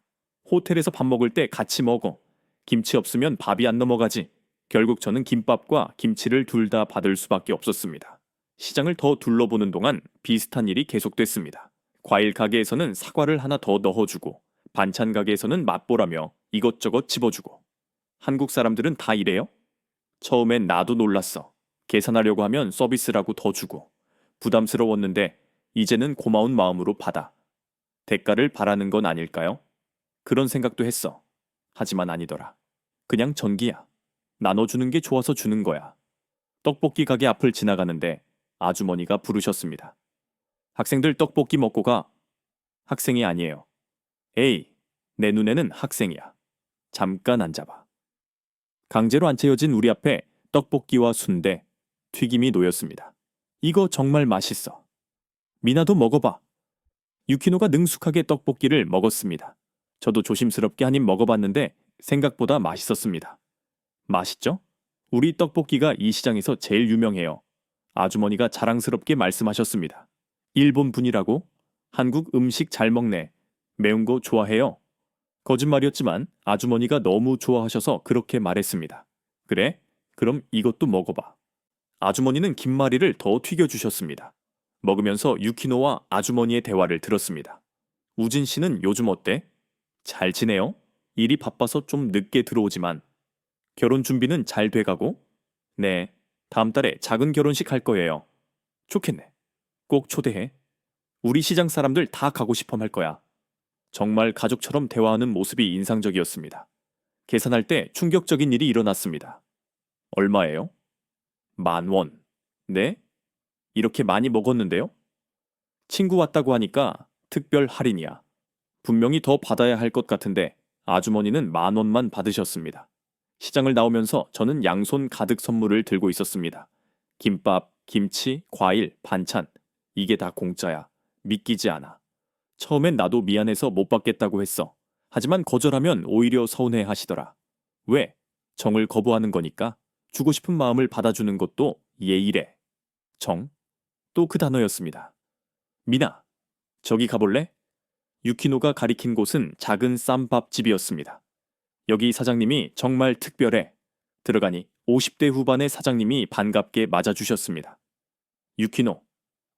호텔에서 밥 먹을 때 같이 먹어. 김치 없으면 밥이 안 넘어가지. 결국 저는 김밥과 김치를 둘 다 받을 수밖에 없었습니다. 시장을 더 둘러보는 동안 비슷한 일이 계속됐습니다. 과일 가게에서는 사과를 하나 더 넣어주고 반찬 가게에서는 맛보라며 이것저것 집어주고. 한국 사람들은 다 이래요? 처음엔 나도 놀랐어. 계산하려고 하면 서비스라고 더 주고. 부담스러웠는데 이제는 고마운 마음으로 받아. 대가를 바라는 건 아닐까요? 그런 생각도 했어. 하지만 아니더라. 그냥 전기야. 나눠주는 게 좋아서 주는 거야. 떡볶이 가게 앞을 지나가는데 아주머니가 부르셨습니다. 학생들 떡볶이 먹고 가. 학생이 아니에요. 에이, 내 눈에는 학생이야. 잠깐 앉아봐. 강제로 앉혀진 우리 앞에 떡볶이와 순대, 튀김이 놓였습니다. 이거 정말 맛있어. 미나도 먹어봐. 유키노가 능숙하게 떡볶이를 먹었습니다. 저도 조심스럽게 한 입 먹어봤는데 생각보다 맛있었습니다. 맛있죠? 우리 떡볶이가 이 시장에서 제일 유명해요. 아주머니가 자랑스럽게 말씀하셨습니다. 일본 분이라고? 한국 음식 잘 먹네. 매운 거 좋아해요? 거짓말이었지만 아주머니가 너무 좋아하셔서 그렇게 말했습니다. 그래? 그럼 이것도 먹어봐. 아주머니는 김말이를 더 튀겨주셨습니다. 먹으면서 유키노와 아주머니의 대화를 들었습니다. 우진 씨는 요즘 어때? 잘 지내요? 일이 바빠서 좀 늦게 들어오지만 결혼 준비는 잘 돼가고? 네, 다음 달에 작은 결혼식 할 거예요. 좋겠네. 꼭 초대해. 우리 시장 사람들 다 가고 싶어 할 거야. 정말 가족처럼 대화하는 모습이 인상적이었습니다. 계산할 때 충격적인 일이 일어났습니다. 얼마예요? 10,000원. 네? 이렇게 많이 먹었는데요? 친구 왔다고 하니까 특별 할인이야. 분명히 더 받아야 할 것 같은데 아주머니는 10,000원만 받으셨습니다. 시장을 나오면서 저는 양손 가득 선물을 들고 있었습니다. 김밥, 김치, 과일, 반찬. 이게 다 공짜야. 믿기지 않아. 처음엔 나도 미안해서 못 받겠다고 했어. 하지만 거절하면 오히려 서운해 하시더라. 왜? 정을 거부하는 거니까. 주고 싶은 마음을 받아주는 것도 예의래. 정? 또 그 단어였습니다. 미나, 저기 가볼래? 유키노가 가리킨 곳은 작은 쌈밥집이었습니다. 여기 사장님이 정말 특별해. 들어가니 50대 후반의 사장님이 반갑게 맞아주셨습니다. 유키노,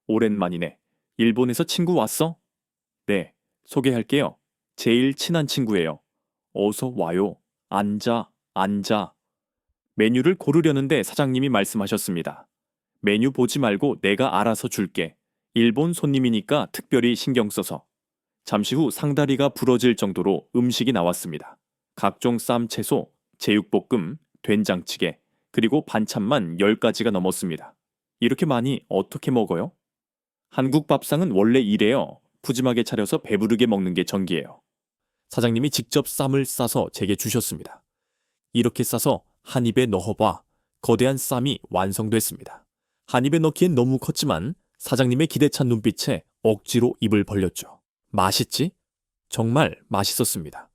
오랜만이네. 일본에서 친구 왔어? 네, 소개할게요. 제일 친한 친구예요. 어서 와요. 앉아, 앉아. 메뉴를 고르려는데 사장님이 말씀하셨습니다. 메뉴 보지 말고 내가 알아서 줄게. 일본 손님이니까 특별히 신경 써서. 잠시 후 상다리가 부러질 정도로 음식이 나왔습니다. 각종 쌈 채소, 제육볶음, 된장찌개, 그리고 반찬만 10가지가 넘었습니다. 이렇게 많이 어떻게 먹어요? 한국 밥상은 원래 이래요. 푸짐하게 차려서 배부르게 먹는 게 정기예요. 사장님이 직접 쌈을 싸서 제게 주셨습니다. 이렇게 싸서 한 입에 넣어봐. 거대한 쌈이 완성됐습니다. 한 입에 넣기엔 너무 컸지만 사장님의 기대찬 눈빛에 억지로 입을 벌렸죠. 맛있지? 정말 맛있었습니다.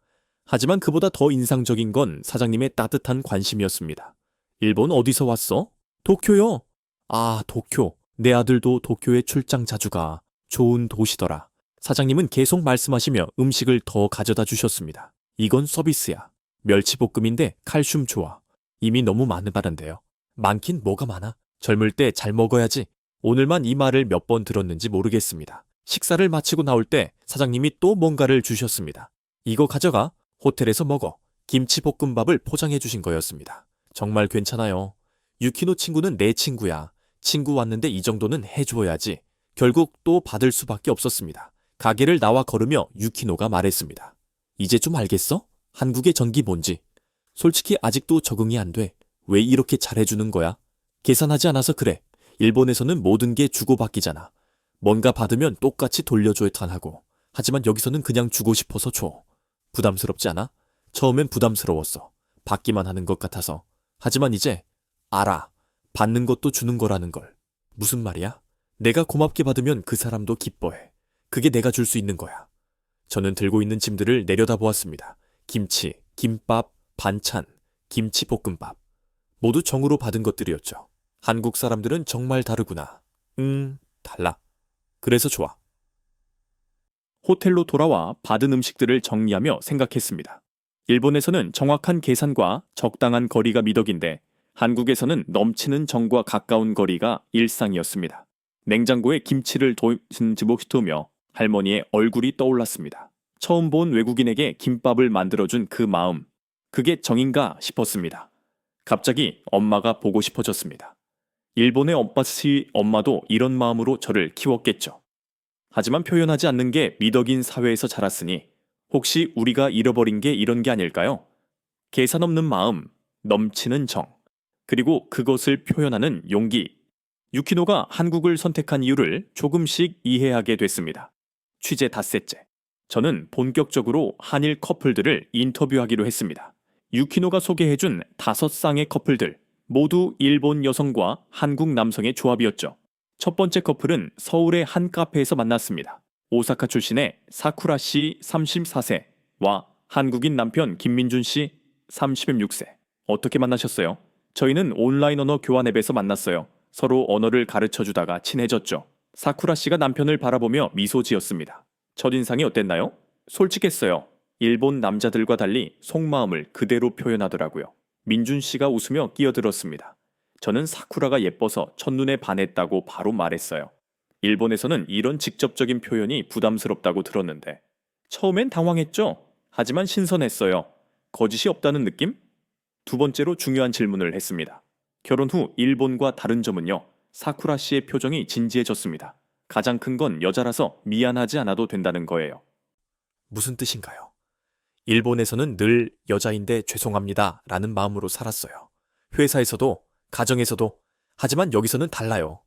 하지만 그보다 더 인상적인 건 사장님의 따뜻한 관심이었습니다. 일본 어디서 왔어? 도쿄요. 아, 도쿄. 내 아들도 도쿄에 출장 자주 가. 좋은 도시더라. 사장님은 계속 말씀하시며 음식을 더 가져다 주셨습니다. 이건 서비스야. 멸치볶음인데 칼슘 좋아. 이미 너무 많은 바란데요. 많긴 뭐가 많아. 젊을 때 잘 먹어야지. 오늘만 이 말을 몇 번 들었는지 모르겠습니다. 식사를 마치고 나올 때 사장님이 또 뭔가를 주셨습니다. 이거 가져가. 호텔에서 먹어. 김치볶음밥을 포장해 주신 거였습니다. 정말 괜찮아요. 유키노 친구는 내 친구야. 친구 왔는데 이 정도는 해줘야지. 결국 또 받을 수밖에 없었습니다. 가게를 나와 걸으며 유키노가 말했습니다. 이제 좀 알겠어? 한국의 전기 뭔지. 솔직히 아직도 적응이 안 돼. 왜 이렇게 잘해주는 거야? 계산하지 않아서 그래. 일본에서는 모든 게 주고받기잖아. 뭔가 받으면 똑같이 돌려줘야 하고. 하지만 여기서는 그냥 주고 싶어서 줘. 부담스럽지 않아? 처음엔 부담스러웠어. 받기만 하는 것 같아서. 하지만 이제 알아. 받는 것도 주는 거라는 걸. 무슨 말이야? 내가 고맙게 받으면 그 사람도 기뻐해. 그게 내가 줄 수 있는 거야. 저는 들고 있는 짐들을 내려다보았습니다. 김치, 김밥, 반찬, 김치볶음밥. 모두 정으로 받은 것들이었죠. 한국 사람들은 정말 다르구나. 달라. 그래서 좋아. 호텔로 돌아와 받은 음식들을 정리하며 생각했습니다. 일본에서는 정확한 계산과 적당한 거리가 미덕인데 한국에서는 넘치는 정과 가까운 거리가 일상이었습니다. 냉장고에 김치를 집어넣으며 할머니의 얼굴이 떠올랐습니다. 처음 본 외국인에게 김밥을 만들어준 그 마음, 그게 정인가 싶었습니다. 갑자기 엄마가 보고 싶어졌습니다. 일본의 엄마도 이런 마음으로 저를 키웠겠죠. 하지만 표현하지 않는 게 미덕인 사회에서 자랐으니 혹시 우리가 잃어버린 게 이런 게 아닐까요? 계산 없는 마음, 넘치는 정, 그리고 그것을 표현하는 용기. 유키노가 한국을 선택한 이유를 조금씩 이해하게 됐습니다. 취재 닷새째. 저는 본격적으로 한일 커플들을 인터뷰하기로 했습니다. 유키노가 소개해준 5쌍의 커플들, 모두 일본 여성과 한국 남성의 조합이었죠. 첫 번째 커플은 서울의 한 카페에서 만났습니다. 오사카 출신의 사쿠라 씨 34세와 한국인 남편 김민준 씨 36세. 어떻게 만나셨어요? 저희는 온라인 언어 교환 앱에서 만났어요. 서로 언어를 가르쳐 주다가 친해졌죠. 사쿠라 씨가 남편을 바라보며 미소 지었습니다. 첫인상이 어땠나요? 솔직했어요. 일본 남자들과 달리 속마음을 그대로 표현하더라고요. 민준 씨가 웃으며 끼어들었습니다. 저는 사쿠라가 예뻐서 첫눈에 반했다고 바로 말했어요. 일본에서는 이런 직접적인 표현이 부담스럽다고 들었는데 처음엔 당황했죠. 하지만 신선했어요. 거짓이 없다는 느낌? 두 번째로 중요한 질문을 했습니다. 결혼 후 일본과 다른 점은요. 사쿠라 씨의 표정이 진지해졌습니다. 가장 큰 건 여자라서 미안하지 않아도 된다는 거예요. 무슨 뜻인가요? 일본에서는 늘 여자인데 죄송합니다 라는 마음으로 살았어요. 회사에서도, 가정에서도. 하지만 여기서는 달라요.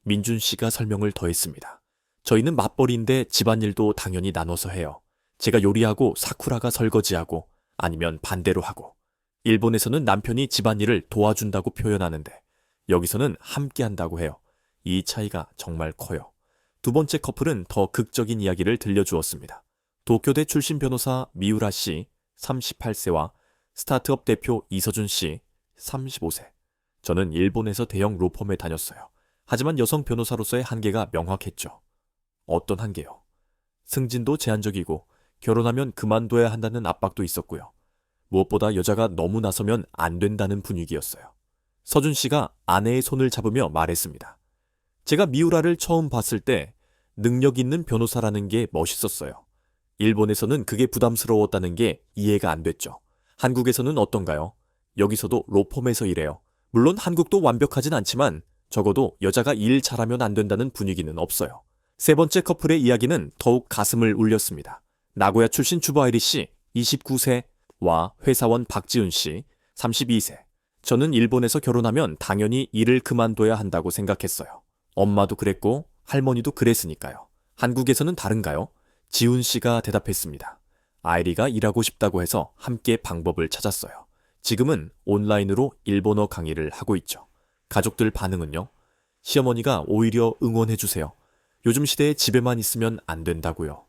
민준 씨가 설명을 더했습니다. 저희는 맞벌이인데 집안일도 당연히 나눠서 해요. 제가 요리하고 사쿠라가 설거지하고 아니면 반대로 하고. 일본에서는 남편이 집안일을 도와준다고 표현하는데 여기서는 함께 한다고 해요. 이 차이가 정말 커요. 두 번째 커플은 더 극적인 이야기를 들려주었습니다. 도쿄대 출신 변호사 미우라 씨 38세와 스타트업 대표 이서준 씨 35세. 저는 일본에서 대형 로펌에 다녔어요. 하지만 여성 변호사로서의 한계가 명확했죠. 어떤 한계요? 승진도 제한적이고 결혼하면 그만둬야 한다는 압박도 있었고요. 무엇보다 여자가 너무 나서면 안 된다는 분위기였어요. 서준 씨가 아내의 손을 잡으며 말했습니다. 제가 미우라를 처음 봤을 때 능력 있는 변호사라는 게 멋있었어요. 일본에서는 그게 부담스러웠다는 게 이해가 안 됐죠. 한국에서는 어떤가요? 여기서도 로펌에서 일해요. 물론 한국도 완벽하진 않지만 적어도 여자가 일 잘하면 안 된다는 분위기는 없어요. 세 번째 커플의 이야기는 더욱 가슴을 울렸습니다. 나고야 출신 주바이리 씨 29세와 회사원 박지훈 씨 32세. 저는 일본에서 결혼하면 당연히 일을 그만둬야 한다고 생각했어요. 엄마도 그랬고 할머니도 그랬으니까요. 한국에서는 다른가요? 지훈 씨가 대답했습니다. 아이리가 일하고 싶다고 해서 함께 방법을 찾았어요. 지금은 온라인으로 일본어 강의를 하고 있죠. 가족들 반응은요? 시어머니가 오히려 응원해주세요. 요즘 시대에 집에만 있으면 안 된다고요.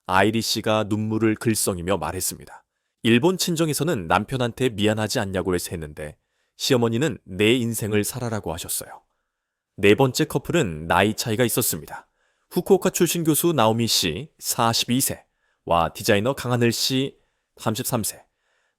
아이리 씨가 눈물을 글썽이며 말했습니다. 일본 친정에서는 남편한테 미안하지 않냐고 해서 했는데 시어머니는 내 인생을 살아라고 하셨어요. 네 번째 커플은 나이 차이가 있었습니다. 후쿠오카 출신 교수 나오미 씨 42세와 디자이너 강하늘 씨 33세.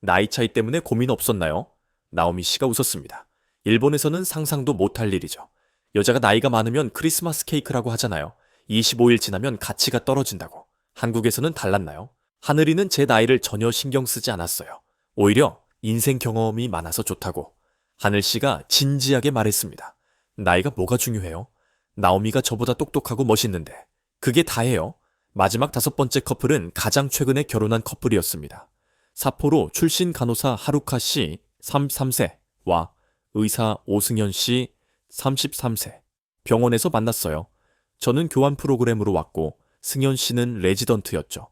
나이 차이 때문에 고민 없었나요? 나오미 씨가 웃었습니다. 일본에서는 상상도 못할 일이죠. 여자가 나이가 많으면 크리스마스 케이크라고 하잖아요. 25일 지나면 가치가 떨어진다고. 한국에서는 달랐나요? 하늘이는 제 나이를 전혀 신경 쓰지 않았어요. 오히려 인생 경험이 많아서 좋다고. 하늘 씨가 진지하게 말했습니다. 나이가 뭐가 중요해요? 나오미가 저보다 똑똑하고 멋있는데 그게 다예요. 마지막 다섯 번째 커플은 가장 최근에 결혼한 커플이었습니다. 사포로 출신 간호사 하루카 씨 33세와 의사 오승현 씨 33세. 병원에서 만났어요. 저는 교환 프로그램으로 왔고 승현 씨는 레지던트였죠.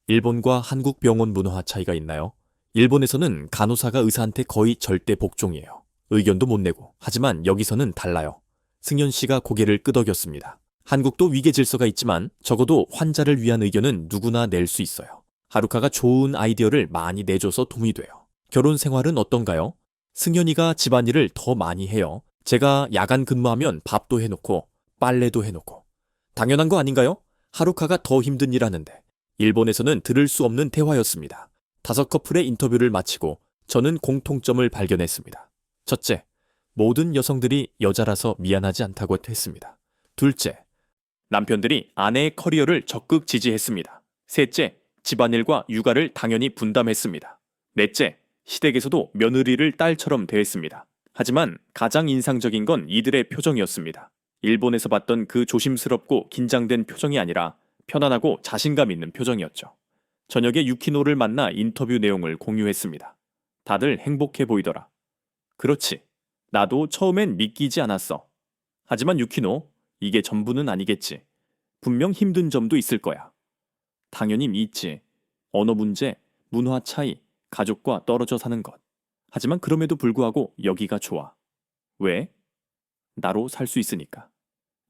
일본과 한국 병원 문화 차이가 있나요? 일본에서는 간호사가 의사한테 거의 절대 복종이에요. 의견도 못 내고. 하지만 여기서는 달라요. 승현 씨가 고개를 끄덕였습니다. 한국도 위계 질서가 있지만 적어도 환자를 위한 의견은 누구나 낼 수 있어요. 하루카가 좋은 아이디어를 많이 내줘서 도움이 돼요. 결혼 생활은 어떤가요? 승현이가 집안일을 더 많이 해요. 제가 야간 근무하면 밥도 해놓고 빨래도 해놓고. 당연한 거 아닌가요? 하루카가 더 힘든 일 하는데. 일본에서는 들을 수 없는 대화였습니다. 다섯 커플의 인터뷰를 마치고 저는 공통점을 발견했습니다. 첫째, 모든 여성들이 여자라서 미안하지 않다고 했습니다. 둘째, 남편들이 아내의 커리어를 적극 지지했습니다. 셋째, 집안일과 육아를 당연히 분담했습니다. 넷째, 시댁에서도 며느리를 딸처럼 대했습니다. 하지만 가장 인상적인 건 이들의 표정이었습니다. 일본에서 봤던 그 조심스럽고 긴장된 표정이 아니라 편안하고 자신감 있는 표정이었죠. 저녁에 유키노를 만나 인터뷰 내용을 공유했습니다. 다들 행복해 보이더라. 그렇지. 나도 처음엔 믿기지 않았어. 하지만 유키노, 이게 전부는 아니겠지. 분명 힘든 점도 있을 거야. 당연히 있지. 언어 문제, 문화 차이, 가족과 떨어져 사는 것. 하지만 그럼에도 불구하고 여기가 좋아. 왜? 나로 살 수 있으니까.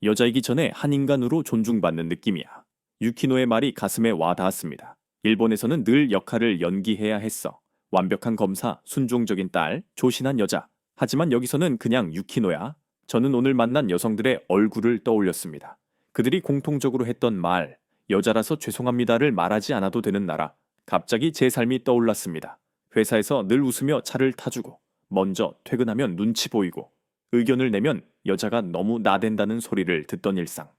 여자이기 전에 한 인간으로 존중받는 느낌이야. 유키노의 말이 가슴에 와 닿았습니다. 일본에서는 늘 역할을 연기해야 했어. 완벽한 검사, 순종적인 딸, 조신한 여자. 하지만 여기서는 그냥 유키노야. 저는 오늘 만난 여성들의 얼굴을 떠올렸습니다. 그들이 공통적으로 했던 말, 여자라서 죄송합니다를 말하지 않아도 되는 나라. 갑자기 제 삶이 떠올랐습니다. 회사에서 늘 웃으며 차를 타주고 먼저 퇴근하면 눈치 보이고 의견을 내면 여자가 너무 나댄다는 소리를 듣던 일상.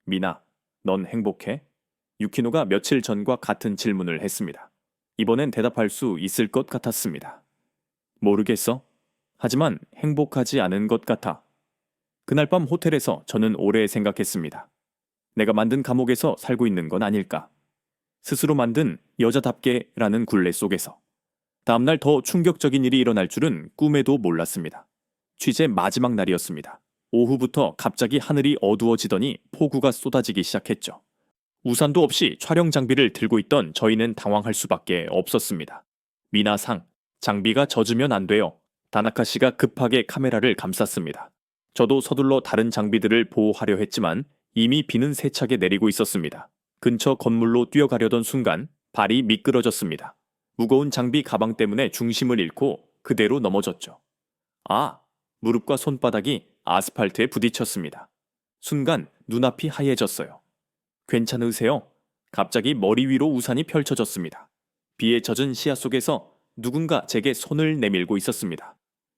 미나, 넌 행복해? 유키노가 며칠 전과 같은 질문을 했습니다. 이번엔 대답할 수 있을 것 같았습니다. 모르겠어. 하지만 행복하지 않은 것 같아. 그날 밤 호텔에서 저는 오래 생각했습니다. 내가 만든 감옥에서 살고 있는 건 아닐까. 스스로 만든 여자답게라는 굴레 속에서. 다음날 더 충격적인 일이 일어날 줄은 꿈에도 몰랐습니다. 취재 마지막 날이었습니다. 오후부터 갑자기 하늘이 어두워지더니 폭우가 쏟아지기 시작했죠. 우산도 없이 촬영 장비를 들고 있던 저희는 당황할 수밖에 없었습니다. 미나상, 장비가 젖으면 안 돼요. 다나카 씨가 급하게 카메라를 감쌌습니다. 저도 서둘러 다른 장비들을 보호하려 했지만 이미 비는 세차게 내리고 있었습니다. 근처 건물로 뛰어가려던 순간 발이 미끄러졌습니다. 무거운 장비 가방 때문에 중심을 잃고 그대로 넘어졌죠. 무릎과 손바닥이 아스팔트에 부딪혔습니다. 순간 눈앞이 하얘졌어요. 괜찮으세요? 갑자기 머리 위로 우산이 펼쳐졌습니다. 비에 젖은 시야 속에서 누군가 제게 손을 내밀고 있었습니다.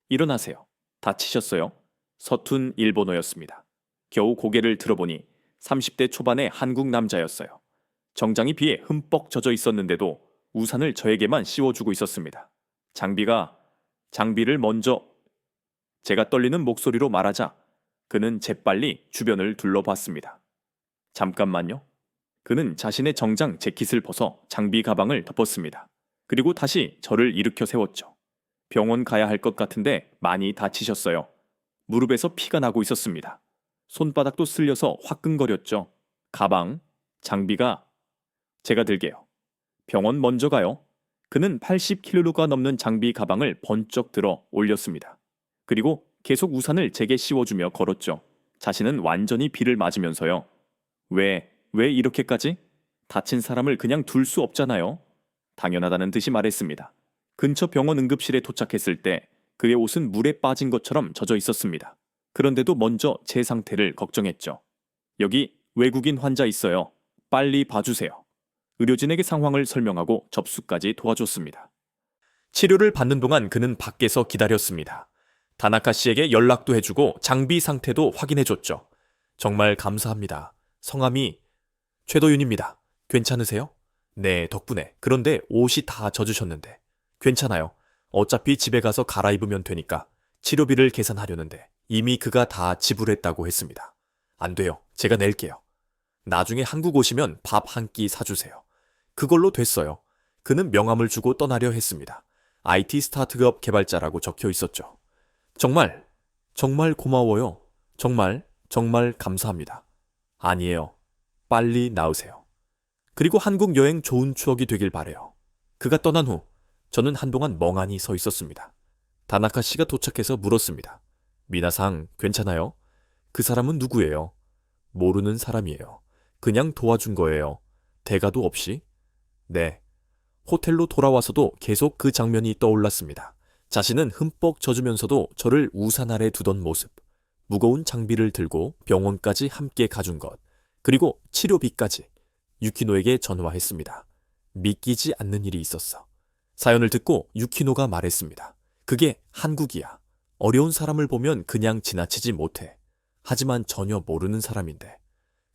일어나세요. 다치셨어요? 서툰 일본어였습니다. 겨우 고개를 들어보니 30대 초반의 한국 남자였어요. 정장이 비에 흠뻑 젖어 있었는데도 우산을 저에게만 씌워주고 있었습니다. 장비를 먼저. 제가 떨리는 목소리로 말하자 그는 재빨리 주변을 둘러봤습니다. 잠깐만요. 그는 자신의 정장 재킷을 벗어 장비 가방을 덮었습니다. 그리고 다시 저를 일으켜 세웠죠. 병원 가야 할 것 같은데 많이 다치셨어요. 무릎에서 피가 나고 있었습니다. 손바닥도 쓸려서 화끈거렸죠. 가방, 장비가. 제가 들게요. 병원 먼저 가요. 그는 80kg가 넘는 장비 가방을 번쩍 들어 올렸습니다. 그리고 계속 우산을 제게 씌워주며 걸었죠. 자신은 완전히 비를 맞으면서요. 왜 이렇게까지? 다친 사람을 그냥 둘 수 없잖아요. 당연하다는 듯이 말했습니다. 근처 병원 응급실에 도착했을 때 그의 옷은 물에 빠진 것처럼 젖어 있었습니다. 그런데도 먼저 제 상태를 걱정했죠. 여기 외국인 환자 있어요. 빨리 봐주세요. 의료진에게 상황을 설명하고 접수까지 도와줬습니다. 치료를 받는 동안 그는 밖에서 기다렸습니다. 다나카 씨에게 연락도 해주고 장비 상태도 확인해줬죠. 정말 감사합니다. 성함이 최도윤입니다. 괜찮으세요? 네, 덕분에. 그런데 옷이 다 젖으셨는데. 괜찮아요. 어차피 집에 가서 갈아입으면 되니까. 치료비를 계산하려는데 이미 그가 다 지불했다고 했습니다. 안 돼요. 제가 낼게요. 나중에 한국 오시면 밥 한 끼 사주세요. 그걸로 됐어요. 그는 명함을 주고 떠나려 했습니다. IT 스타트업 개발자라고 적혀 있었죠. 정말 고마워요. 정말 감사합니다. 아니에요. 빨리 나으세요. 그리고 한국 여행 좋은 추억이 되길 바래요. 그가 떠난 후 저는 한동안 멍하니 서 있었습니다. 다나카 씨가 도착해서 물었습니다. 미나상 괜찮아요? 그 사람은 누구예요? 모르는 사람이에요. 그냥 도와준 거예요. 대가도 없이? 네. 호텔로 돌아와서도 계속 그 장면이 떠올랐습니다. 자신은 흠뻑 젖으면서도 저를 우산 아래 두던 모습. 무거운 장비를 들고 병원까지 함께 가준 것. 그리고 치료비까지. 유키노에게 전화했습니다. 믿기지 않는 일이 있었어. 사연을 듣고 유키노가 말했습니다. 그게 한국이야. 어려운 사람을 보면 그냥 지나치지 못해. 하지만 전혀 모르는 사람인데.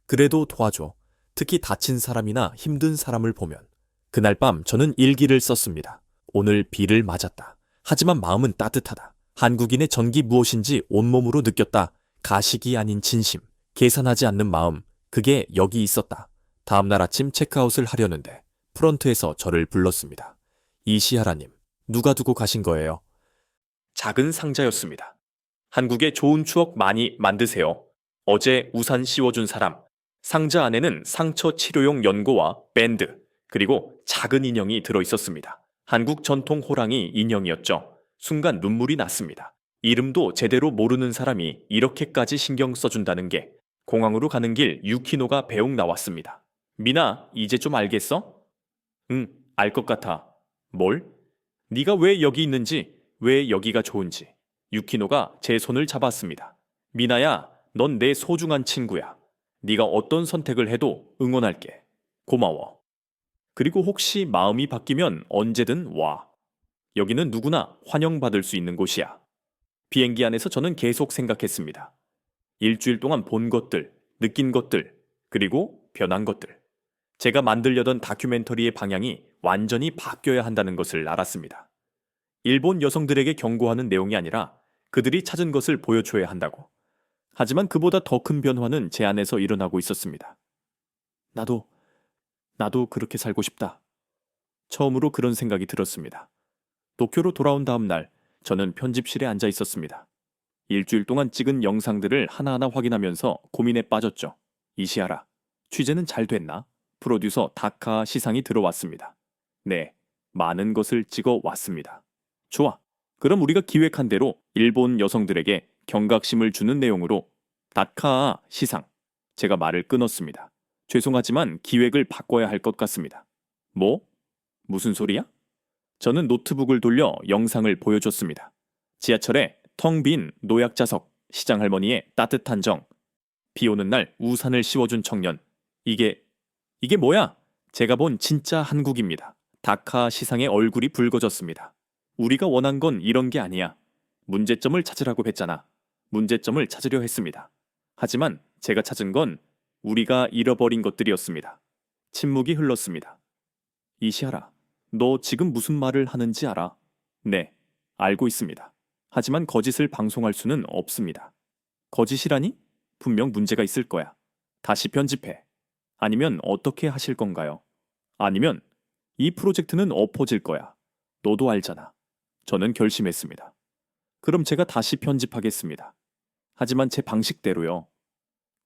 그래도 도와줘. 특히 다친 사람이나 힘든 사람을 보면. 그날 밤 저는 일기를 썼습니다. 오늘 비를 맞았다. 하지만 마음은 따뜻하다. 한국인의 전기 무엇인지 온몸으로 느꼈다. 가식이 아닌 진심. 계산하지 않는 마음. 그게 여기 있었다. 다음날 아침 체크아웃을 하려는데 프런트에서 저를 불렀습니다. 이시하라님, 누가 두고 가신 거예요? 작은 상자였습니다. 한국의 좋은 추억 많이 만드세요. 어제 우산 씌워준 사람. 상자 안에는 상처 치료용 연고와 밴드, 그리고 작은 인형이 들어있었습니다. 한국 전통 호랑이 인형이었죠. 순간 눈물이 났습니다. 이름도 제대로 모르는 사람이 이렇게까지 신경 써준다는 게. 공항으로 가는 길 유키노가 배웅 나왔습니다. 미나, 이제 좀 알겠어? 응, 알 것 같아. 뭘? 네가 왜 여기 있는지, 왜 여기가 좋은지. 유키노가 제 손을 잡았습니다. 미나야, 넌 내 소중한 친구야. 네가 어떤 선택을 해도 응원할게. 고마워. 그리고 혹시 마음이 바뀌면 언제든 와. 여기는 누구나 환영받을 수 있는 곳이야. 비행기 안에서 저는 계속 생각했습니다. 일주일 동안 본 것들, 느낀 것들, 그리고 변한 것들. 제가 만들려던 다큐멘터리의 방향이 완전히 바뀌어야 한다는 것을 알았습니다. 일본 여성들에게 경고하는 내용이 아니라 그들이 찾은 것을 보여줘야 한다고. 하지만 그보다 더 큰 변화는 제 안에서 일어나고 있었습니다. 나도 그렇게 살고 싶다. 처음으로 그런 생각이 들었습니다. 도쿄로 돌아온 다음 날, 저는 편집실에 앉아 있었습니다. 일주일 동안 찍은 영상들을 하나하나 확인하면서 고민에 빠졌죠. 이시하라, 취재는 잘 됐나? 프로듀서 다카 시상이 들어왔습니다. 네, 많은 것을 찍어 왔습니다. 좋아. 그럼 우리가 기획한 대로 일본 여성들에게 경각심을 주는 내용으로 다카 시상. 제가 말을 끊었습니다. 죄송하지만 기획을 바꿔야 할 것 같습니다. 뭐? 무슨 소리야? 저는 노트북을 돌려 영상을 보여줬습니다. 지하철에 텅 빈 노약자석, 시장 할머니의 따뜻한 정, 비 오는 날 우산을 씌워준 청년. 이게 뭐야? 제가 본 진짜 한국입니다. 다카 시상의 얼굴이 붉어졌습니다. 우리가 원한 건 이런 게 아니야. 문제점을 찾으라고 했잖아. 문제점을 찾으려 했습니다. 하지만 제가 찾은 건 우리가 잃어버린 것들이었습니다. 침묵이 흘렀습니다. 이시하라, 너 지금 무슨 말을 하는지 알아? 네, 알고 있습니다. 하지만 거짓을 방송할 수는 없습니다. 거짓이라니? 분명 문제가 있을 거야. 다시 편집해. 아니면 어떻게 하실 건가요? 아니면 이 프로젝트는 엎어질 거야. 너도 알잖아. 저는 결심했습니다. 그럼 제가 다시 편집하겠습니다. 하지만 제 방식대로요.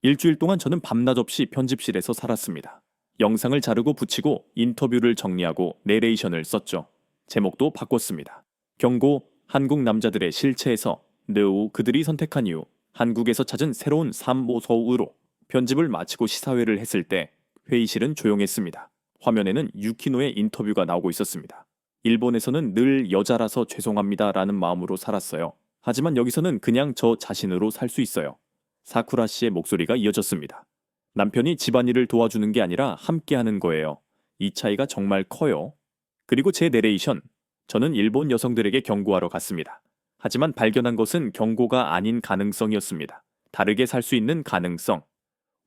일주일 동안 저는 밤낮 없이 편집실에서 살았습니다. 영상을 자르고 붙이고 인터뷰를 정리하고 내레이션을 썼죠. 제목도 바꿨습니다. 경고, 한국 남자들의 실체에서 느우 그들이 선택한 이유, 한국에서 찾은 새로운 삶 모서우로. 편집을 마치고 시사회를 했을 때 회의실은 조용했습니다. 화면에는 유키노의 인터뷰가 나오고 있었습니다. 일본에서는 늘 여자라서 죄송합니다라는 마음으로 살았어요. 하지만 여기서는 그냥 저 자신으로 살 수 있어요. 사쿠라 씨의 목소리가 이어졌습니다. 남편이 집안일을 도와주는 게 아니라 함께하는 거예요. 이 차이가 정말 커요. 그리고 제 내레이션. 저는 일본 여성들에게 경고하러 갔습니다. 하지만 발견한 것은 경고가 아닌 가능성이었습니다. 다르게 살 수 있는 가능성.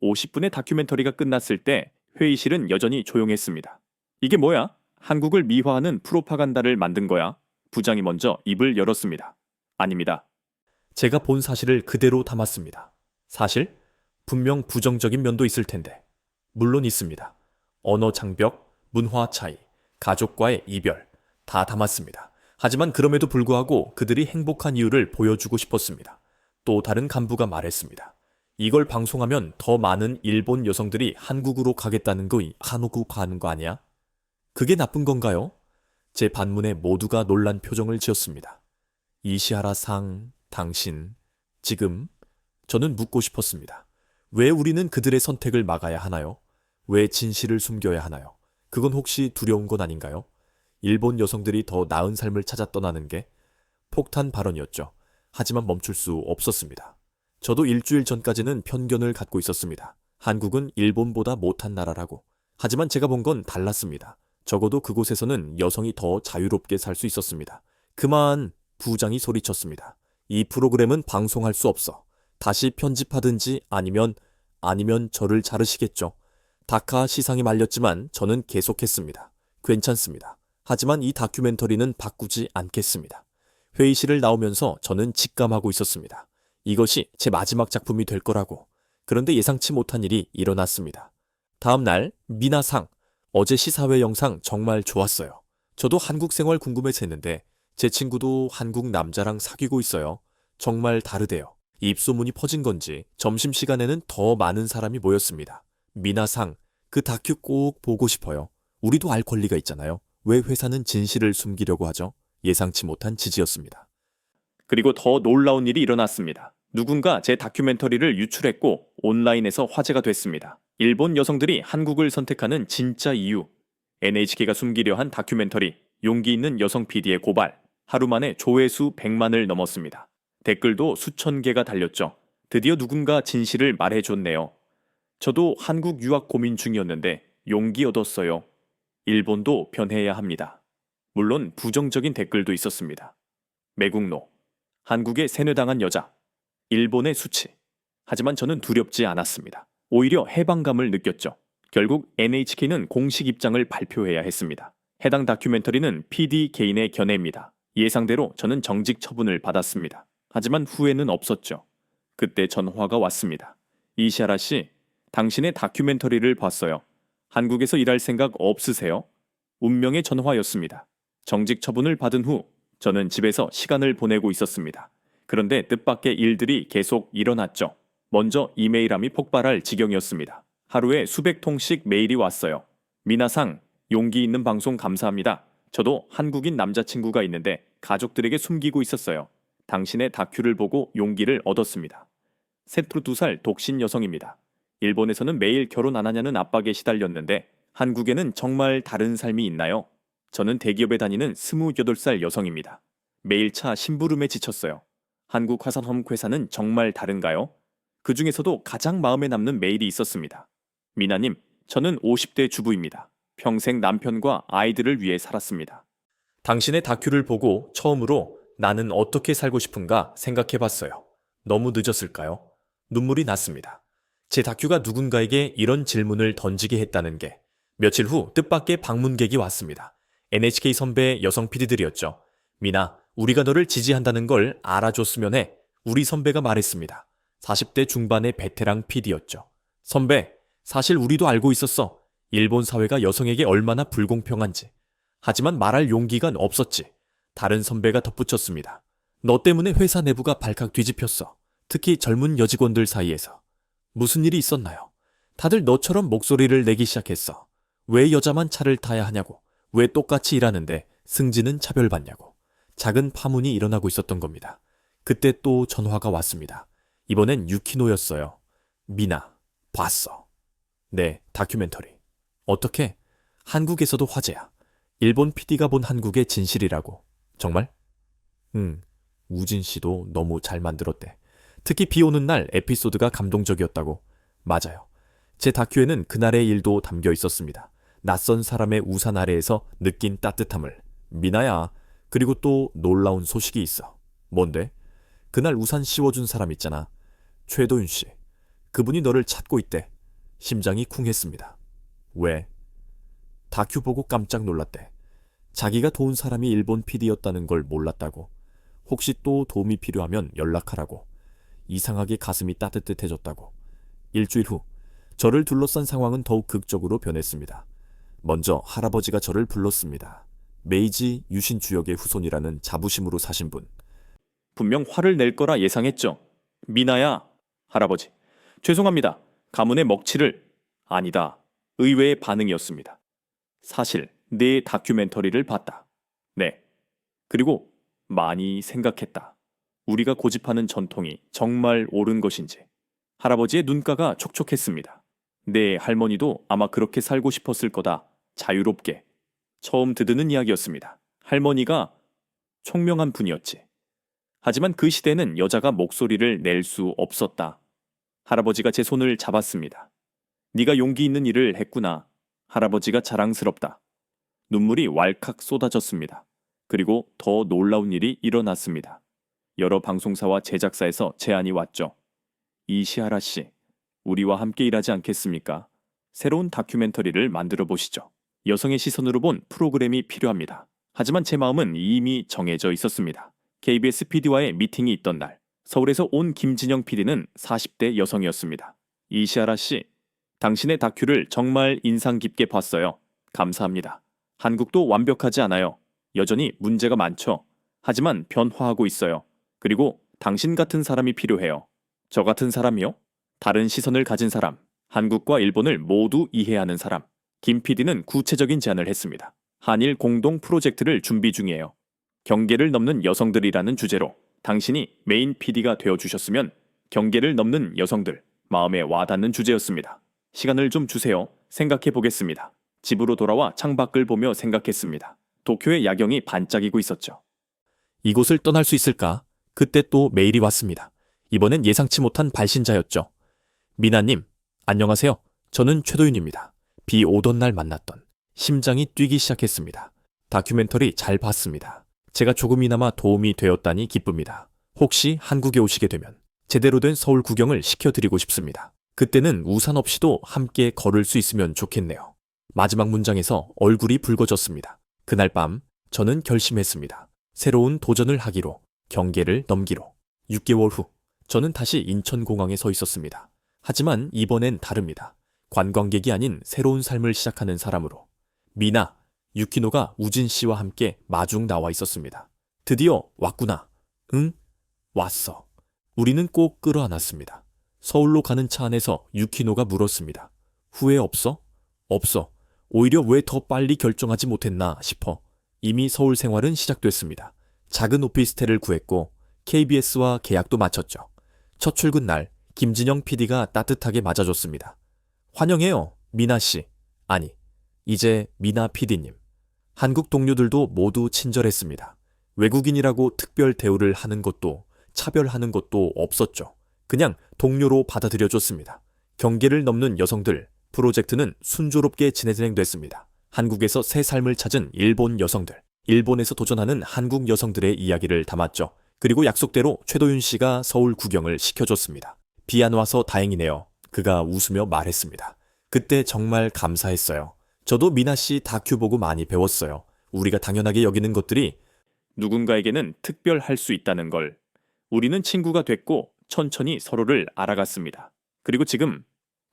50분의 다큐멘터리가 끝났을 때 회의실은 여전히 조용했습니다. 이게 뭐야? 한국을 미화하는 프로파간다를 만든 거야? 부장이 먼저 입을 열었습니다. 아닙니다. 제가 본 사실을 그대로 담았습니다. 사실? 분명 부정적인 면도 있을 텐데. 물론 있습니다. 언어 장벽, 문화 차이, 가족과의 이별, 다 담았습니다. 하지만 그럼에도 불구하고 그들이 행복한 이유를 보여주고 싶었습니다. 또 다른 간부가 말했습니다. 이걸 방송하면 더 많은 일본 여성들이 한국으로 가겠다는 거, 한국으로 가는 거 아니야? 그게 나쁜 건가요? 제 반문에 모두가 놀란 표정을 지었습니다. 이시하라 상, 당신, 지금 저는 묻고 싶었습니다. 왜 우리는 그들의 선택을 막아야 하나요? 왜 진실을 숨겨야 하나요? 그건 혹시 두려운 건 아닌가요? 일본 여성들이 더 나은 삶을 찾아 떠나는 게 폭탄 발언이었죠. 하지만 멈출 수 없었습니다. 저도 일주일 전까지는 편견을 갖고 있었습니다. 한국은 일본보다 못한 나라라고. 하지만 제가 본 건 달랐습니다. 적어도 그곳에서는 여성이 더 자유롭게 살 수 있었습니다. 그만, 부장이 소리쳤습니다. 이 프로그램은 방송할 수 없어. 다시 편집하든지 아니면 저를 자르시겠죠. 다카 시상이 말렸지만 저는 계속했습니다. 괜찮습니다. 하지만 이 다큐멘터리는 바꾸지 않겠습니다. 회의실을 나오면서 저는 직감하고 있었습니다. 이것이 제 마지막 작품이 될 거라고. 그런데 예상치 못한 일이 일어났습니다. 다음 날 미나상, 어제 시사회 영상 정말 좋았어요. 저도 한국 생활 궁금해서 했는데 제 친구도 한국 남자랑 사귀고 있어요. 정말 다르대요. 입소문이 퍼진 건지 점심시간에는 더 많은 사람이 모였습니다. 미나상, 그 다큐 꼭 보고 싶어요. 우리도 알 권리가 있잖아요. 왜 회사는 진실을 숨기려고 하죠? 예상치 못한 지지였습니다. 그리고 더 놀라운 일이 일어났습니다. 누군가 제 다큐멘터리를 유출했고 온라인에서 화제가 됐습니다. 일본 여성들이 한국을 선택하는 진짜 이유. NHK가 숨기려 한 다큐멘터리, 용기 있는 여성 PD의 고발. 하루 만에 조회수 100만을 넘었습니다. 댓글도 수천 개가 달렸죠. 드디어 누군가 진실을 말해줬네요. 저도 한국 유학 고민 중이었는데 용기 얻었어요. 일본도 변해야 합니다. 물론 부정적인 댓글도 있었습니다. 매국노, 한국에 세뇌당한 여자, 일본의 수치. 하지만 저는 두렵지 않았습니다. 오히려 해방감을 느꼈죠. 결국 NHK는 공식 입장을 발표해야 했습니다. 해당 다큐멘터리는 PD 개인의 견해입니다. 예상대로 저는 정직 처분을 받았습니다. 하지만 후회는 없었죠. 그때 전화가 왔습니다. 이시아라 씨, 당신의 다큐멘터리를 봤어요. 한국에서 일할 생각 없으세요? 운명의 전화였습니다. 정직 처분을 받은 후 저는 집에서 시간을 보내고 있었습니다. 그런데 뜻밖의 일들이 계속 일어났죠. 먼저 이메일함이 폭발할 지경이었습니다. 하루에 수백 통씩 메일이 왔어요. 미나상, 용기 있는 방송 감사합니다. 저도 한국인 남자친구가 있는데 가족들에게 숨기고 있었어요. 당신의 다큐를 보고 용기를 얻었습니다. 32살 독신 여성입니다. 일본에서는 매일 결혼 안 하냐는 압박에 시달렸는데 한국에는 정말 다른 삶이 있나요? 저는 대기업에 다니는 28살 여성입니다. 매일차 심부름에 지쳤어요. 한국 화산화목 회사는 정말 다른가요? 그 중에서도 가장 마음에 남는 메일이 있었습니다. 미나님, 저는 50대 주부입니다. 평생 남편과 아이들을 위해 살았습니다. 당신의 다큐를 보고 처음으로 나는 어떻게 살고 싶은가 생각해봤어요. 너무 늦었을까요? 눈물이 났습니다. 제 다큐가 누군가에게 이런 질문을 던지게 했다는 게. 며칠 후 뜻밖의 방문객이 왔습니다. NHK 선배 여성 PD들이었죠. 미나, 우리가 너를 지지한다는 걸 알아줬으면 해. 우리 선배가 말했습니다. 40대 중반의 베테랑 PD였죠. 선배, 사실 우리도 알고 있었어. 일본 사회가 여성에게 얼마나 불공평한지. 하지만 말할 용기가 없었지. 다른 선배가 덧붙였습니다. 너 때문에 회사 내부가 발칵 뒤집혔어. 특히 젊은 여직원들 사이에서. 무슨 일이 있었나요? 다들 너처럼 목소리를 내기 시작했어. 왜 여자만 차를 타야 하냐고. 왜 똑같이 일하는데 승진은 차별받냐고. 작은 파문이 일어나고 있었던 겁니다. 그때 또 전화가 왔습니다. 이번엔 유키노였어요. 미나, 봤어. 네, 다큐멘터리. 어떻게? 한국에서도 화제야. 일본 PD가 본 한국의 진실이라고. 정말? 우진 씨도 너무 잘 만들었대. 특히 비 오는 날 에피소드가 감동적이었다고. 맞아요. 제 다큐에는 그날의 일도 담겨 있었습니다. 낯선 사람의 우산 아래에서 느낀 따뜻함을. 미나야, 그리고 또 놀라운 소식이 있어. 뭔데? 그날 우산 씌워준 사람 있잖아. 최도윤 씨. 그분이 너를 찾고 있대. 심장이 쿵했습니다. 왜? 다큐 보고 깜짝 놀랐대. 자기가 도운 사람이 일본 PD였다는 걸 몰랐다고. 혹시 또 도움이 필요하면 연락하라고. 이상하게 가슴이 따뜻해졌다고. 일주일 후 저를 둘러싼 상황은 더욱 극적으로 변했습니다. 먼저 할아버지가 저를 불렀습니다. 메이지 유신 주역의 후손이라는 자부심으로 사신 분. 분명 화를 낼 거라 예상했죠. 미나야. 할아버지. 죄송합니다. 가문의 먹칠을. 아니다. 의외의 반응이었습니다. 사실 내 다큐멘터리를 봤다. 네. 그리고 많이 생각했다. 우리가 고집하는 전통이 정말 옳은 것인지. 할아버지의 눈가가 촉촉했습니다. 내 할머니도 아마 그렇게 살고 싶었을 거다. 자유롭게. 처음 듣는 이야기였습니다. 할머니가 총명한 분이었지. 하지만 그 시대는 여자가 목소리를 낼 수 없었다. 할아버지가 제 손을 잡았습니다. 네가 용기 있는 일을 했구나. 할아버지가 자랑스럽다. 눈물이 왈칵 쏟아졌습니다. 그리고 더 놀라운 일이 일어났습니다. 여러 방송사와 제작사에서 제안이 왔죠. 이시하라 씨, 우리와 함께 일하지 않겠습니까? 새로운 다큐멘터리를 만들어 보시죠. 여성의 시선으로 본 프로그램이 필요합니다. 하지만 제 마음은 이미 정해져 있었습니다. KBS PD와의 미팅이 있던 날, 서울에서 온 김진영 PD는 40대 여성이었습니다. 이시하라 씨, 당신의 다큐를 정말 인상 깊게 봤어요. 감사합니다. 한국도 완벽하지 않아요. 여전히 문제가 많죠. 하지만 변화하고 있어요. 그리고 당신 같은 사람이 필요해요. 저 같은 사람이요? 다른 시선을 가진 사람, 한국과 일본을 모두 이해하는 사람. 김 PD는 구체적인 제안을 했습니다. 한일 공동 프로젝트를 준비 중이에요. 경계를 넘는 여성들이라는 주제로 당신이 메인 PD가 되어주셨으면 경계를 넘는 여성들, 마음에 와닿는 주제였습니다. 시간을 좀 주세요. 생각해 보겠습니다. 집으로 돌아와 창밖을 보며 생각했습니다. 도쿄의 야경이 반짝이고 있었죠. 이곳을 떠날 수 있을까? 그때 또 메일이 왔습니다. 이번엔 예상치 못한 발신자였죠. 미나님, 안녕하세요. 저는 최도윤입니다. 비 오던 날 만났던. 심장이 뛰기 시작했습니다. 다큐멘터리 잘 봤습니다. 제가 조금이나마 도움이 되었다니 기쁩니다. 혹시 한국에 오시게 되면 제대로 된 서울 구경을 시켜드리고 싶습니다. 그때는 우산 없이도 함께 걸을 수 있으면 좋겠네요. 마지막 문장에서 얼굴이 붉어졌습니다. 그날 밤 저는 결심했습니다. 새로운 도전을 하기로, 경계를 넘기로. 6개월 후 저는 다시 인천공항에 서 있었습니다. 하지만 이번엔 다릅니다. 관광객이 아닌 새로운 삶을 시작하는 사람으로. 미나, 유키노가 우진 씨와 함께 마중 나와 있었습니다. 드디어 왔구나. 응? 왔어. 우리는 꼭 끌어안았습니다. 서울로 가는 차 안에서 유키노가 물었습니다. 후회 없어? 없어. 오히려 왜 더 빨리 결정하지 못했나 싶어. 이미 서울 생활은 시작됐습니다. 작은 오피스텔을 구했고 KBS와 계약도 마쳤죠. 첫 출근 날 김진영 PD가 따뜻하게 맞아줬습니다. 환영해요, 미나 씨. 아니, 이제 미나 PD님. 한국 동료들도 모두 친절했습니다. 외국인이라고 특별 대우를 하는 것도 차별하는 것도 없었죠. 그냥 동료로 받아들여줬습니다. 경계를 넘는 여성들, 프로젝트는 순조롭게 진행됐습니다. 한국에서 새 삶을 찾은 일본 여성들, 일본에서 도전하는 한국 여성들의 이야기를 담았죠. 그리고 약속대로 최도윤 씨가 서울 구경을 시켜줬습니다. 비 안 와서 다행이네요. 그가 웃으며 말했습니다. 그때 정말 감사했어요. 저도 미나 씨 다큐 보고 많이 배웠어요. 우리가 당연하게 여기는 것들이 누군가에게는 특별할 수 있다는 걸. 우리는 친구가 됐고 천천히 서로를 알아갔습니다. 그리고 지금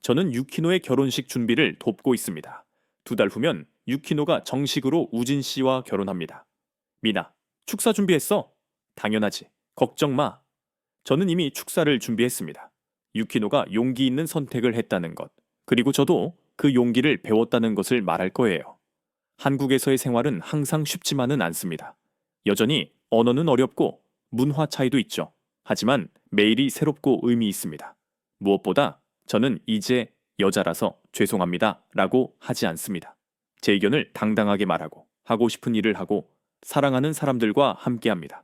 저는 유키노의 결혼식 준비를 돕고 있습니다. 2달 후면 유키노가 정식으로 우진 씨와 결혼합니다. 미나, 축사 준비했어? 당연하지. 걱정 마. 저는 이미 축사를 준비했습니다. 유키노가 용기 있는 선택을 했다는 것, 그리고 저도 그 용기를 배웠다는 것을 말할 거예요. 한국에서의 생활은 항상 쉽지만은 않습니다. 여전히 언어는 어렵고 문화 차이도 있죠. 하지만 매일이 새롭고 의미 있습니다. 무엇보다 저는 이제 여자라서 죄송합니다 라고 하지 않습니다. 제 의견을 당당하게 말하고 하고 싶은 일을 하고 사랑하는 사람들과 함께합니다.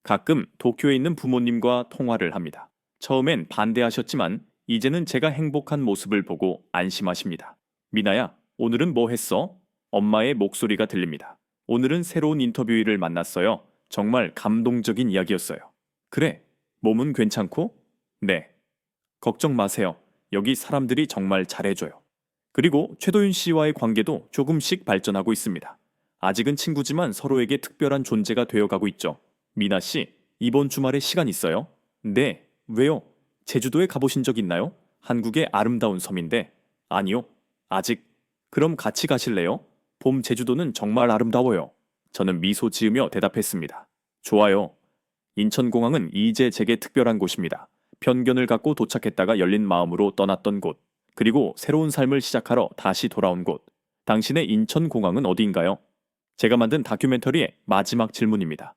가끔 도쿄에 있는 부모님과 통화를 합니다. 처음엔 반대하셨지만 이제는 제가 행복한 모습을 보고 안심하십니다. 미나야, 오늘은 뭐 했어? 엄마의 목소리가 들립니다. 오늘은 새로운 인터뷰이를 만났어요. 정말 감동적인 이야기였어요. 그래, 몸은 괜찮고? 네. 걱정 마세요. 여기 사람들이 정말 잘해줘요. 그리고 최도윤 씨와의 관계도 조금씩 발전하고 있습니다. 아직은 친구지만 서로에게 특별한 존재가 되어가고 있죠. 미나 씨, 이번 주말에 시간 있어요? 네. 왜요? 제주도에 가보신 적 있나요? 한국의 아름다운 섬인데. 아니요. 아직. 그럼 같이 가실래요? 봄 제주도는 정말 아름다워요. 저는 미소 지으며 대답했습니다. 좋아요. 인천공항은 이제 제게 특별한 곳입니다. 편견을 갖고 도착했다가 열린 마음으로 떠났던 곳, 그리고 새로운 삶을 시작하러 다시 돌아온 곳. 당신의 인천공항은 어디인가요? 제가 만든 다큐멘터리의 마지막 질문입니다.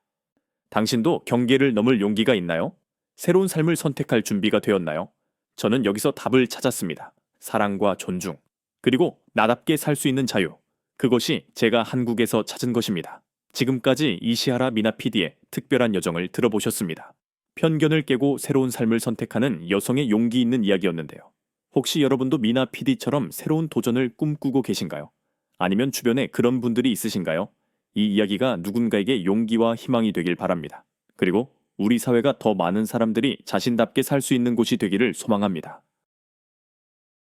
당신도 경계를 넘을 용기가 있나요? 새로운 삶을 선택할 준비가 되었나요? 저는 여기서 답을 찾았습니다. 사랑과 존중, 그리고 나답게 살 수 있는 자유. 그것이 제가 한국에서 찾은 것입니다. 지금까지 이시하라 미나 PD의 특별한 여정을 들어보셨습니다. 편견을 깨고 새로운 삶을 선택하는 여성의 용기 있는 이야기였는데요. 혹시 여러분도 미나 PD처럼 새로운 도전을 꿈꾸고 계신가요? 아니면 주변에 그런 분들이 있으신가요? 이 이야기가 누군가에게 용기와 희망이 되길 바랍니다. 그리고 우리 사회가 더 많은 사람들이 자신답게 살 수 있는 곳이 되기를 소망합니다.